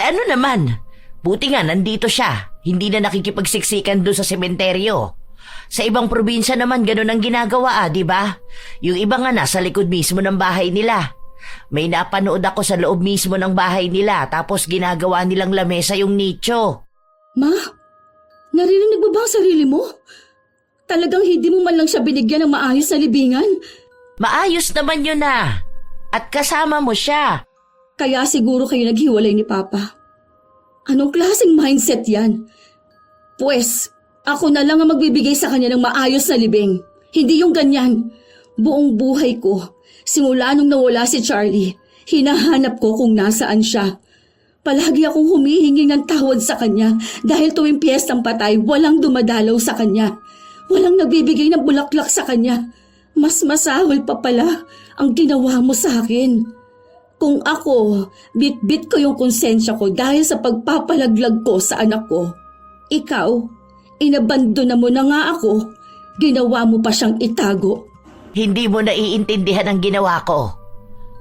Ano naman? Buti nga nandito siya. Hindi na nakikipagsiksikan doon sa sementeryo. Sa ibang probinsya naman ganun ang ginagawa, di ba? Yung iba nga nasa likod mismo ng bahay nila. May napanood ako sa loob mismo ng bahay nila tapos ginagawa nilang lamesa yung nicho. Ma, narinig mo ba ang sarili mo? Talagang hindi mo man lang siya binigyan ng maayos na libingan? Maayos naman yun na. At kasama mo siya. Kaya siguro kayo naghiwalay ni Papa. Anong klaseng mindset yan? Pwes, ako na lang ang magbibigay sa kanya ng maayos na libing. Hindi yung ganyan. Buong buhay ko, simula nung nawala si Charlie, hinahanap ko kung nasaan siya. Palagi akong humihingi ng tawad sa kanya dahil tuwing piyestang patay, walang dumadalaw sa kanya. Walang nagbibigay ng bulaklak sa kanya. Mas masahol pa pala ang ginawa mo sa akin. Kung ako, bit-bit ko yung konsensya ko dahil sa pagpapalaglag ko sa anak ko. Ikaw, inabandona mo na nga ako, ginawa mo pa siyang itago. Hindi mo naiintindihan ang ginawa ko.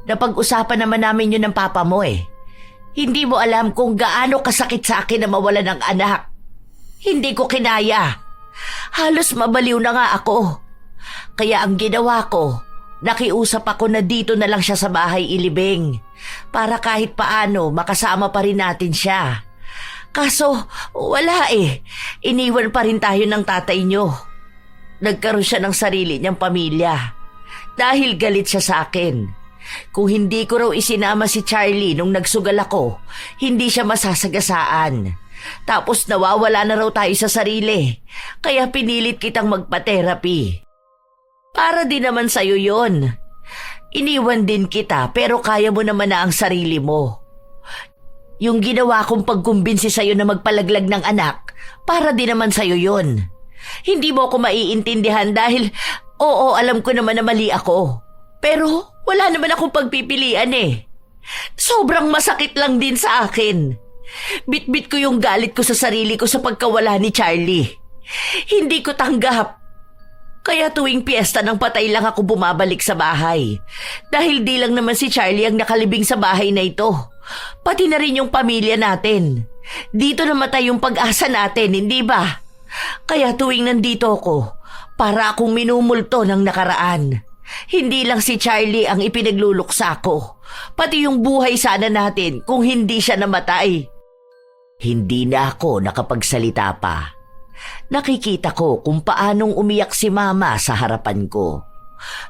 Napag-usapan naman namin yun ng papa mo eh. Hindi mo alam kung gaano kasakit sa akin na mawala ng anak. Hindi ko kinaya. Halos mabaliw na nga ako. Kaya ang ginawa ko, nakiusap ako na dito na lang siya sa bahay ilibing para kahit paano makasama pa rin natin siya. Kaso wala eh, iniwan pa rin tayo ng tatay niyo. Nagkaroon siya ng sarili niyang pamilya dahil galit siya sa akin. Kung hindi ko raw isinama si Charlie nung nagsugal ako, hindi siya masasagasaan. Tapos nawawala na raw tayo sa sarili, kaya pinilit kitang magpa-therapy. Para din naman sa'yo yon. Iniwan din kita pero kaya mo naman na ang sarili mo. Yung ginawa kong pagkumbinsi sa'yo na magpalaglag ng anak, para din naman sa'yo yon. Hindi mo ako maiintindihan dahil, oo, alam ko naman na mali ako. Pero wala naman akong pagpipilian eh. Sobrang masakit lang din sa akin. Bit-bit ko yung galit ko sa sarili ko sa pagkawala ni Charlie. Hindi ko tanggap. Kaya tuwing piyesta ng patay lang ako bumabalik sa bahay. Dahil di lang naman si Charlie ang nakalibing sa bahay na ito. Pati na rin yung pamilya natin. Dito namatay yung pag-asa natin, hindi ba? Kaya tuwing nandito ako, para akong minumulto ng nakaraan. Hindi lang si Charlie ang ipinagluluksa ko. Pati yung buhay sana natin kung hindi siya namatay. Hindi na ako nakapagsalita pa. Nakikita ko kung paanong umiyak si Mama sa harapan ko.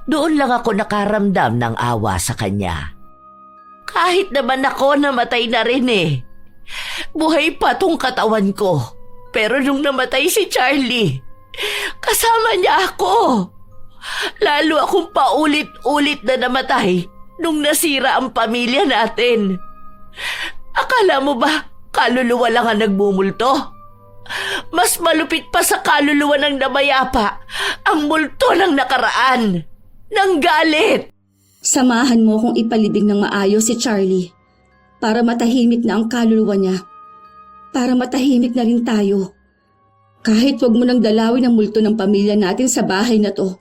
Doon lang ako nakaramdam ng awa sa kanya. Kahit naman ako namatay na rin eh. Buhay pa tong katawan ko. Pero nung namatay si Charlie, kasama niya ako. Lalo akong paulit-ulit na namatay nung nasira ang pamilya natin. Akala mo ba kaluluwa lang ang nagmumulto? Mas malupit pa sa kaluluwa ng namayapa ang multo ng nakaraan, ng galit. Samahan mo kung ipalibing ng maayos si Charlie para matahimik na ang kaluluwa niya. Para matahimik na rin tayo. Kahit wag mo nang dalawin ang multo ng pamilya natin sa bahay na to.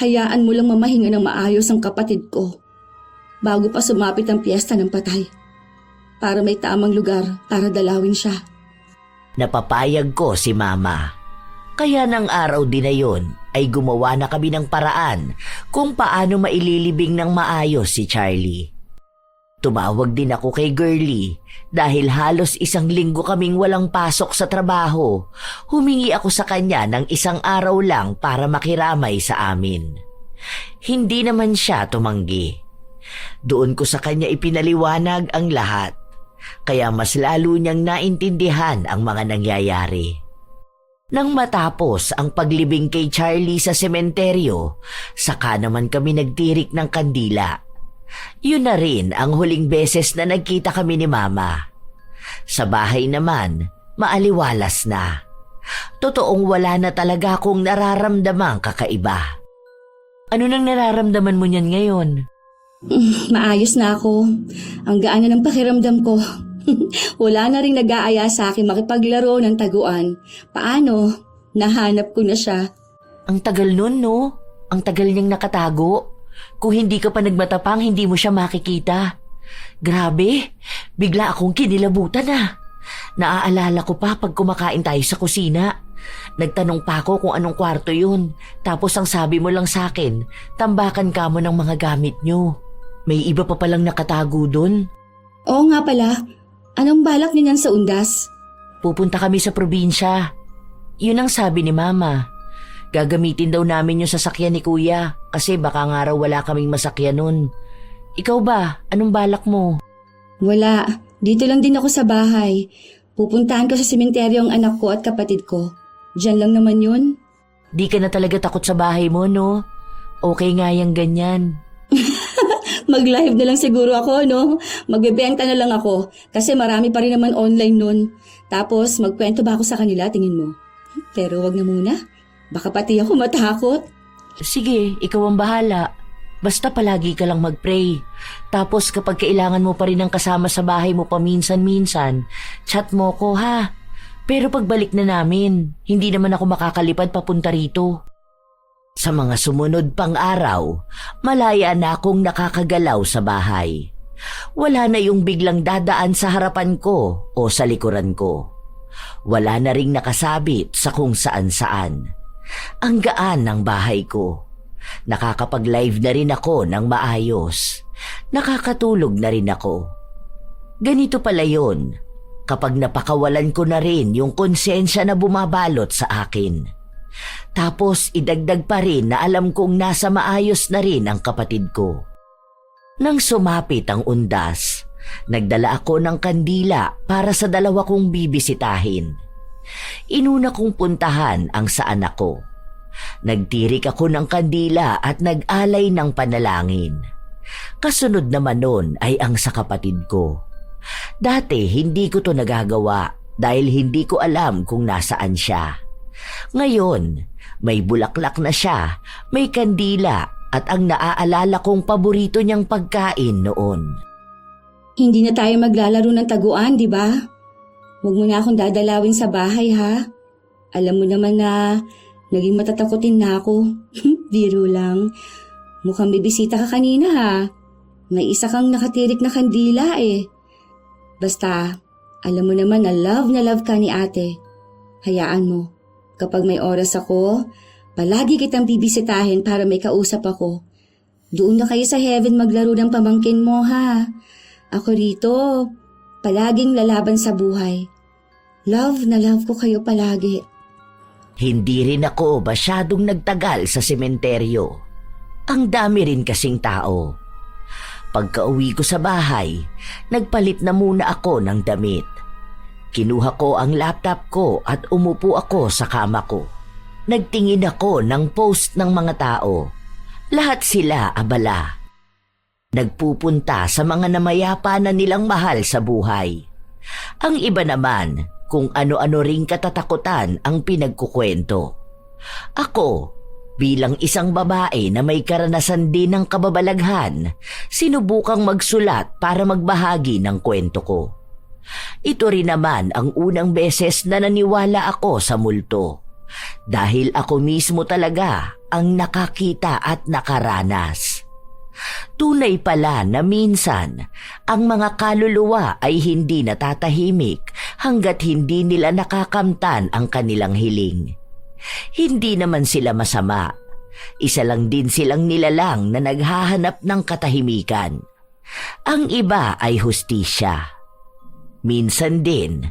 Hayaan mo lang mamahinga ng maayos ang kapatid ko bago pa sumapit ang piyesta ng patay. Para may tamang lugar para dalawin siya. Napapayag ko si Mama. Kaya ng araw din na yun ay gumawa na kami ng paraan kung paano maililibing ng maayos si Charlie. Tumawag din ako kay Girlie dahil halos 1 linggo kaming walang pasok sa trabaho. Humingi ako sa kanya ng 1 araw lang para makiramay sa amin. Hindi naman siya tumanggi. Doon ko sa kanya ipinaliwanag ang lahat. Kaya mas lalo niyang naintindihan ang mga nangyayari. Nang matapos ang paglibing kay Charlie sa sementeryo, saka naman kami nagtirik ng kandila. Yun na rin ang huling beses na nagkita kami ni Mama. Sa bahay naman, maaliwalas na. Totoong wala na talaga akong nararamdamang kakaiba. Ano nang nararamdaman mo niyan ngayon? Maayos na ako. Ang gaan na ng pakiramdam ko. Wala na rin nag-aaya sa akin makipaglaro ng taguan. Paano? Nahanap ko na siya. Ang tagal nun, no? Ang tagal niyang nakatago. Kung hindi ka pa nagmatapang, hindi mo siya makikita. Grabe, bigla akong kinilabutan na. Naaalala ko pa pag kumakain tayo sa kusina. Nagtanong pa ako kung anong kwarto yun. Tapos ang sabi mo lang sa akin, tambakan ka mo ng mga gamit nyo. May iba pa palang nakatago dun. Oo nga pala. Anong balak niyan sa undas? Pupunta kami sa probinsya. Yun ang sabi ni Mama. Gagamitin daw namin yung sasakyan ni Kuya kasi baka nga raw wala kaming masakyan nun. Ikaw ba? Anong balak mo? Wala. Dito lang din ako sa bahay. Pupuntahan ko sa sementeryo ang anak ko at kapatid ko. Diyan lang naman yun. Di ka na talaga takot sa bahay mo, no? Okay nga yung ganyan. Mag-live na lang siguro ako, no? Magbebenta na lang ako kasi marami pa rin naman online nun. Tapos magkwento ba ako sa kanila, tingin mo? Pero wag na muna. Baka pati ako matakot. Sige, ikaw ang bahala. Basta palagi ka lang mag-pray. Tapos kapag kailangan mo pa rin ng kasama sa bahay mo paminsan-minsan, chat mo ko ha. Pero pagbalik na namin, hindi naman ako makakalipad papunta rito. Sa mga sumunod pang araw, malaya na akong nakakagalaw sa bahay. Wala na yung biglang dadaan sa harapan ko o sa likuran ko. Wala na ring nakasabit sa kung saan-saan. Ang gaan ng bahay ko. Nakakapag-live na rin ako ng maayos. Nakakatulog na rin ako. Ganito pala yun, kapag napakawalan ko na rin yung konsensya na bumabalot sa akin. Tapos idagdag pa rin na alam kong nasa maayos na rin ang kapatid ko. Nang sumapit ang undas, nagdala ako ng kandila para sa dalawa kong bibisitahin. Inuna kong puntahan ang sa anak ko. Nagtirik ako ng kandila at nag-alay ng panalangin. Kasunod naman nun ay ang sa kapatid ko. Dati hindi ko to nagagawa dahil hindi ko alam kung nasaan siya. Ngayon, may bulaklak na siya, may kandila at ang naaalala kong paborito niyang pagkain noon. Hindi na tayo maglalaro ng taguan, di ba? Huwag mo na akong dadalawin sa bahay, ha? Alam mo naman na naging matatakotin na ako. Biro lang. Mukhang bibisita ka kanina, ha? May isa kang nakatirik na kandila, eh. Basta, alam mo naman na love ka ni ate. Hayaan mo. Kapag may oras ako, palagi kitang bibisitahin para may kausap ako. Doon na kayo sa heaven maglaro ng pamangkin mo, ha? Ako rito, palaging lalaban sa buhay. Love na love ko kayo palagi. Hindi rin ako masyadong nagtagal sa sementeryo. Ang dami rin kasing tao. Pagka-uwi ko sa bahay, nagpalit na muna ako ng damit. Kinuha ko ang laptop ko at umupo ako sa kama ko. Nagtingin ako ng post ng mga tao. Lahat sila abala. Nagpupunta sa mga namayapa na nilang mahal sa buhay. Ang iba naman kung ano-ano ring katatakutan ang pinagkukwento. Ako, bilang isang babae na may karanasan din ng kababalaghan, sinubukang magsulat para magbahagi ng kwento ko. Ito rin naman ang unang beses na naniwala ako sa multo. Dahil ako mismo talaga ang nakakita at nakaranas. Tunay pala na minsan, ang mga kaluluwa ay hindi natatahimik hanggat hindi nila nakakamtan ang kanilang hiling. Hindi naman sila masama. Isa lang din silang nilalang na naghahanap ng katahimikan. Ang iba ay hustisya. Minsan din,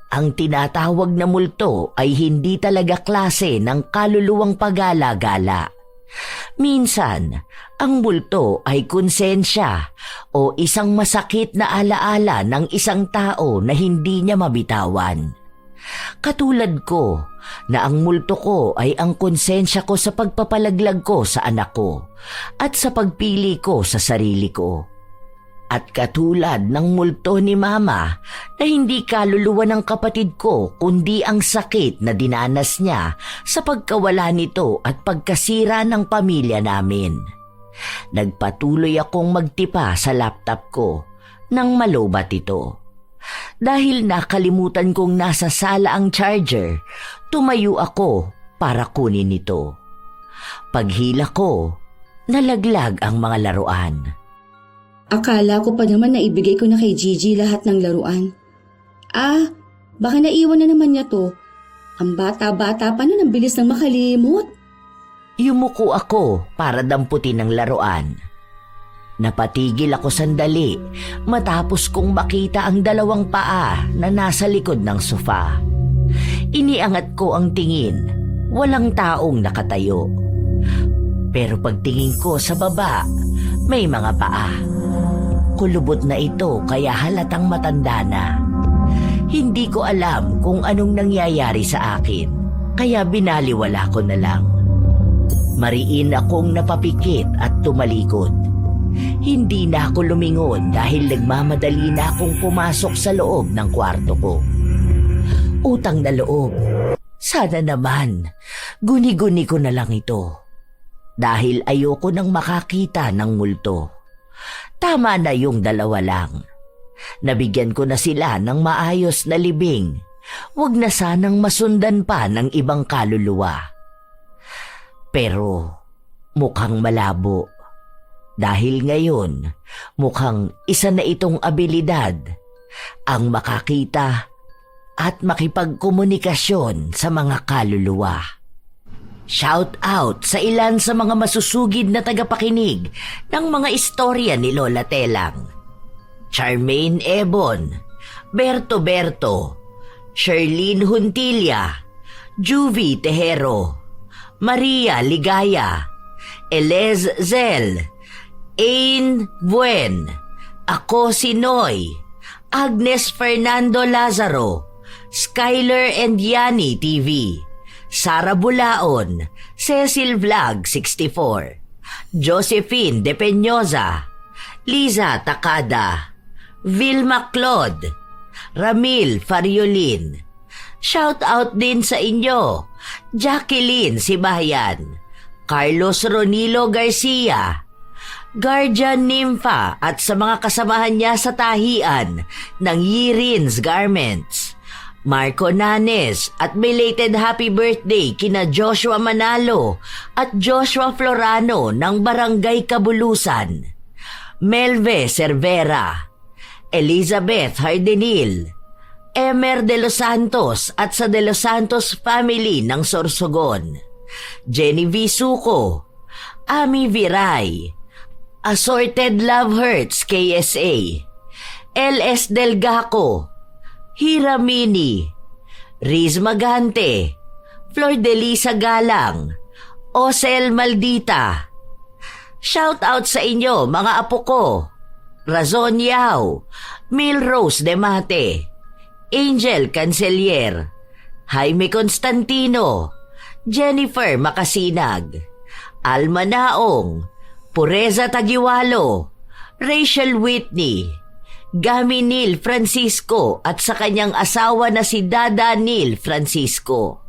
ang tinatawag na multo ay hindi talaga klase ng kaluluwang pagala-gala. Minsan, ang multo ay konsensya o isang masakit na alaala ng isang tao na hindi niya mabitawan. Katulad ko na ang multo ko ay ang konsensya ko sa pagpapalaglag ko sa anak ko at sa pagpili ko sa sarili ko. At katulad ng multo ni Mama na hindi kaluluwa ng kapatid ko kundi ang sakit na dinanas niya sa pagkawala nito at pagkasira ng pamilya namin. Nagpatuloy akong magtipa sa laptop ko nang malobat ito. Dahil nakalimutan kong nasa sala ang charger, tumayo ako para kunin ito. Paghila ko, nalaglag ang mga laruan. Akala ko pa naman na ibigay ko na kay Gigi lahat ng laruan. Baka naiwan na naman niya to. Ang bata-bata pa nun, ang bilis nang makalimot. Yumuko ako para damputin ang laruan. Napatigil ako sandali matapos kong makita ang dalawang paa na nasa likod ng sofa. Iniangat ko ang tingin, walang taong nakatayo. Pero pagtingin ko sa baba, may mga paa. Kulubot na ito kaya halatang matanda na. Hindi ko alam kung anong nangyayari sa akin. kaya binaliwala ko na lang. Mariin akong napapikit at tumalikod. Hindi na ako lumingon dahil nagmamadali na akong pumasok sa loob ng kwarto ko. Utang na loob. Sana naman, guni-guni ko na lang ito. Dahil ayoko nang makakita ng multo. Tama na yung dalawa lang. Nabigyan ko na sila ng maayos na libing. Huwag na sanang masundan pa ng ibang kaluluwa. Pero mukhang malabo. Dahil ngayon, mukhang isa na itong abilidad ang makakita at makipagkomunikasyon sa mga kaluluwa. Shout out sa ilan sa mga masusugid na tagapakinig ng mga istorya ni Lola Telang. Charmaine Ebon, Berto, Sherlyn Huntilla, Juvie Tejero, Maria Ligaya, Elez Zel, Ain Buen, Ako si Noy, Agnes Fernando Lazaro, Skyler and Yani TV, Sara Bulaon, Cecil Vlog 64, Josephine De Peñosa, Liza Takada, Vilma Claude, Ramil Fariolin. Shout out din sa inyo, Jacqueline Sibayan, Carlos Ronilo Garcia, Guardian Nympha at sa mga kasamahan niya sa tahian ng Yirin's Garments, Marco Nanes at belated happy birthday kina Joshua Manalo at Joshua Florano ng Barangay Kabulusan, Melve Cervera, Elizabeth Hardenil, Emer de los Santos at sa de los Santos family ng Sorsogon, Jenny V. Suco, Ami Viray, Assorted Love Hurts KSA, LS Delgaco, Hira Mini, Riz Magante, Flor de Lisa Galang, Osel Maldita. Shout out sa inyo mga apo ko, Razon Yao, Milrose Demate, Angel Cancelier, Jaime Constantino, Jennifer Makasinag, Alma Naong, Pureza Tagiwalo, Rachel Whitney, Gami Neil Francisco at sa kanyang asawa na si Dada Neil Francisco,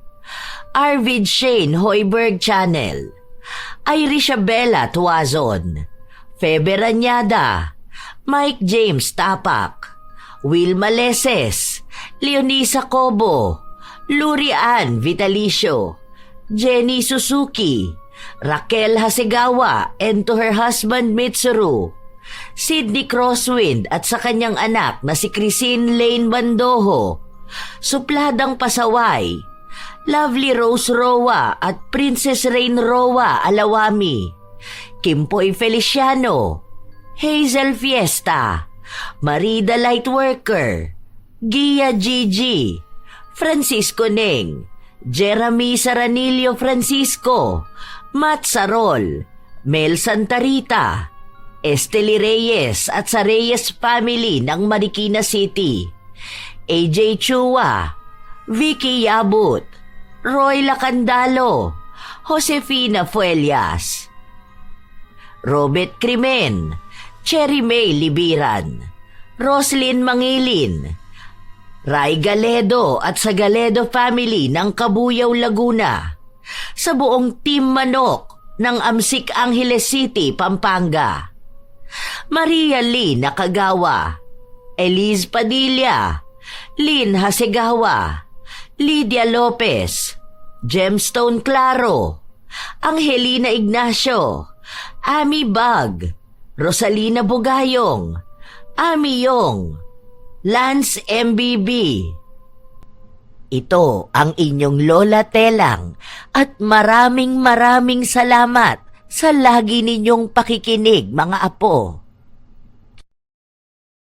Arvid Shane Hoiberg Channel, Irisabella Tuazon, Febe Ranyada, Mike James Tapak, Wilma Leses, Leonisa Cobo, Lurian Vitalicio, Jenny Suzuki, Raquel Hasegawa and to her husband Mitsuru, Sydney Crosswind at sa kanyang anak na si Christine Lane Bandoho, Supladang Pasaway, Lovely Rose Roa at Princess Rain Roa Alawami, Kimpoy Feliciano, Hazel Fiesta, Marida Lightworker, Gia Gigi, Francisco Neng, Jeremy Saranillo Francisco, Matt Sarol, Mel Santarita, Esteli Reyes at sa Reyes family ng Marikina City, AJ Chua, Vicky Yabut, Roy Lacandalo, Josefina Fuelias, Robert Crimen, Cherry May Libiran, Roslyn Mangilin, Ray Galedo at sa Galedo family ng Kabuyaw, Laguna, sa buong Team Manok ng Amsik Angeles City, Pampanga, Maria Lee Nakagawa, Elise Padilla, Lynn Hasegawa, Lydia Lopez, Gemstone Claro, Angelina Ignacio, Ami Bag, Rosalina Bugayong, Ami Yong, Lance MBB. Ito ang inyong Lola Telang at maraming salamat sa lagi ninyong pakikinig mga apo.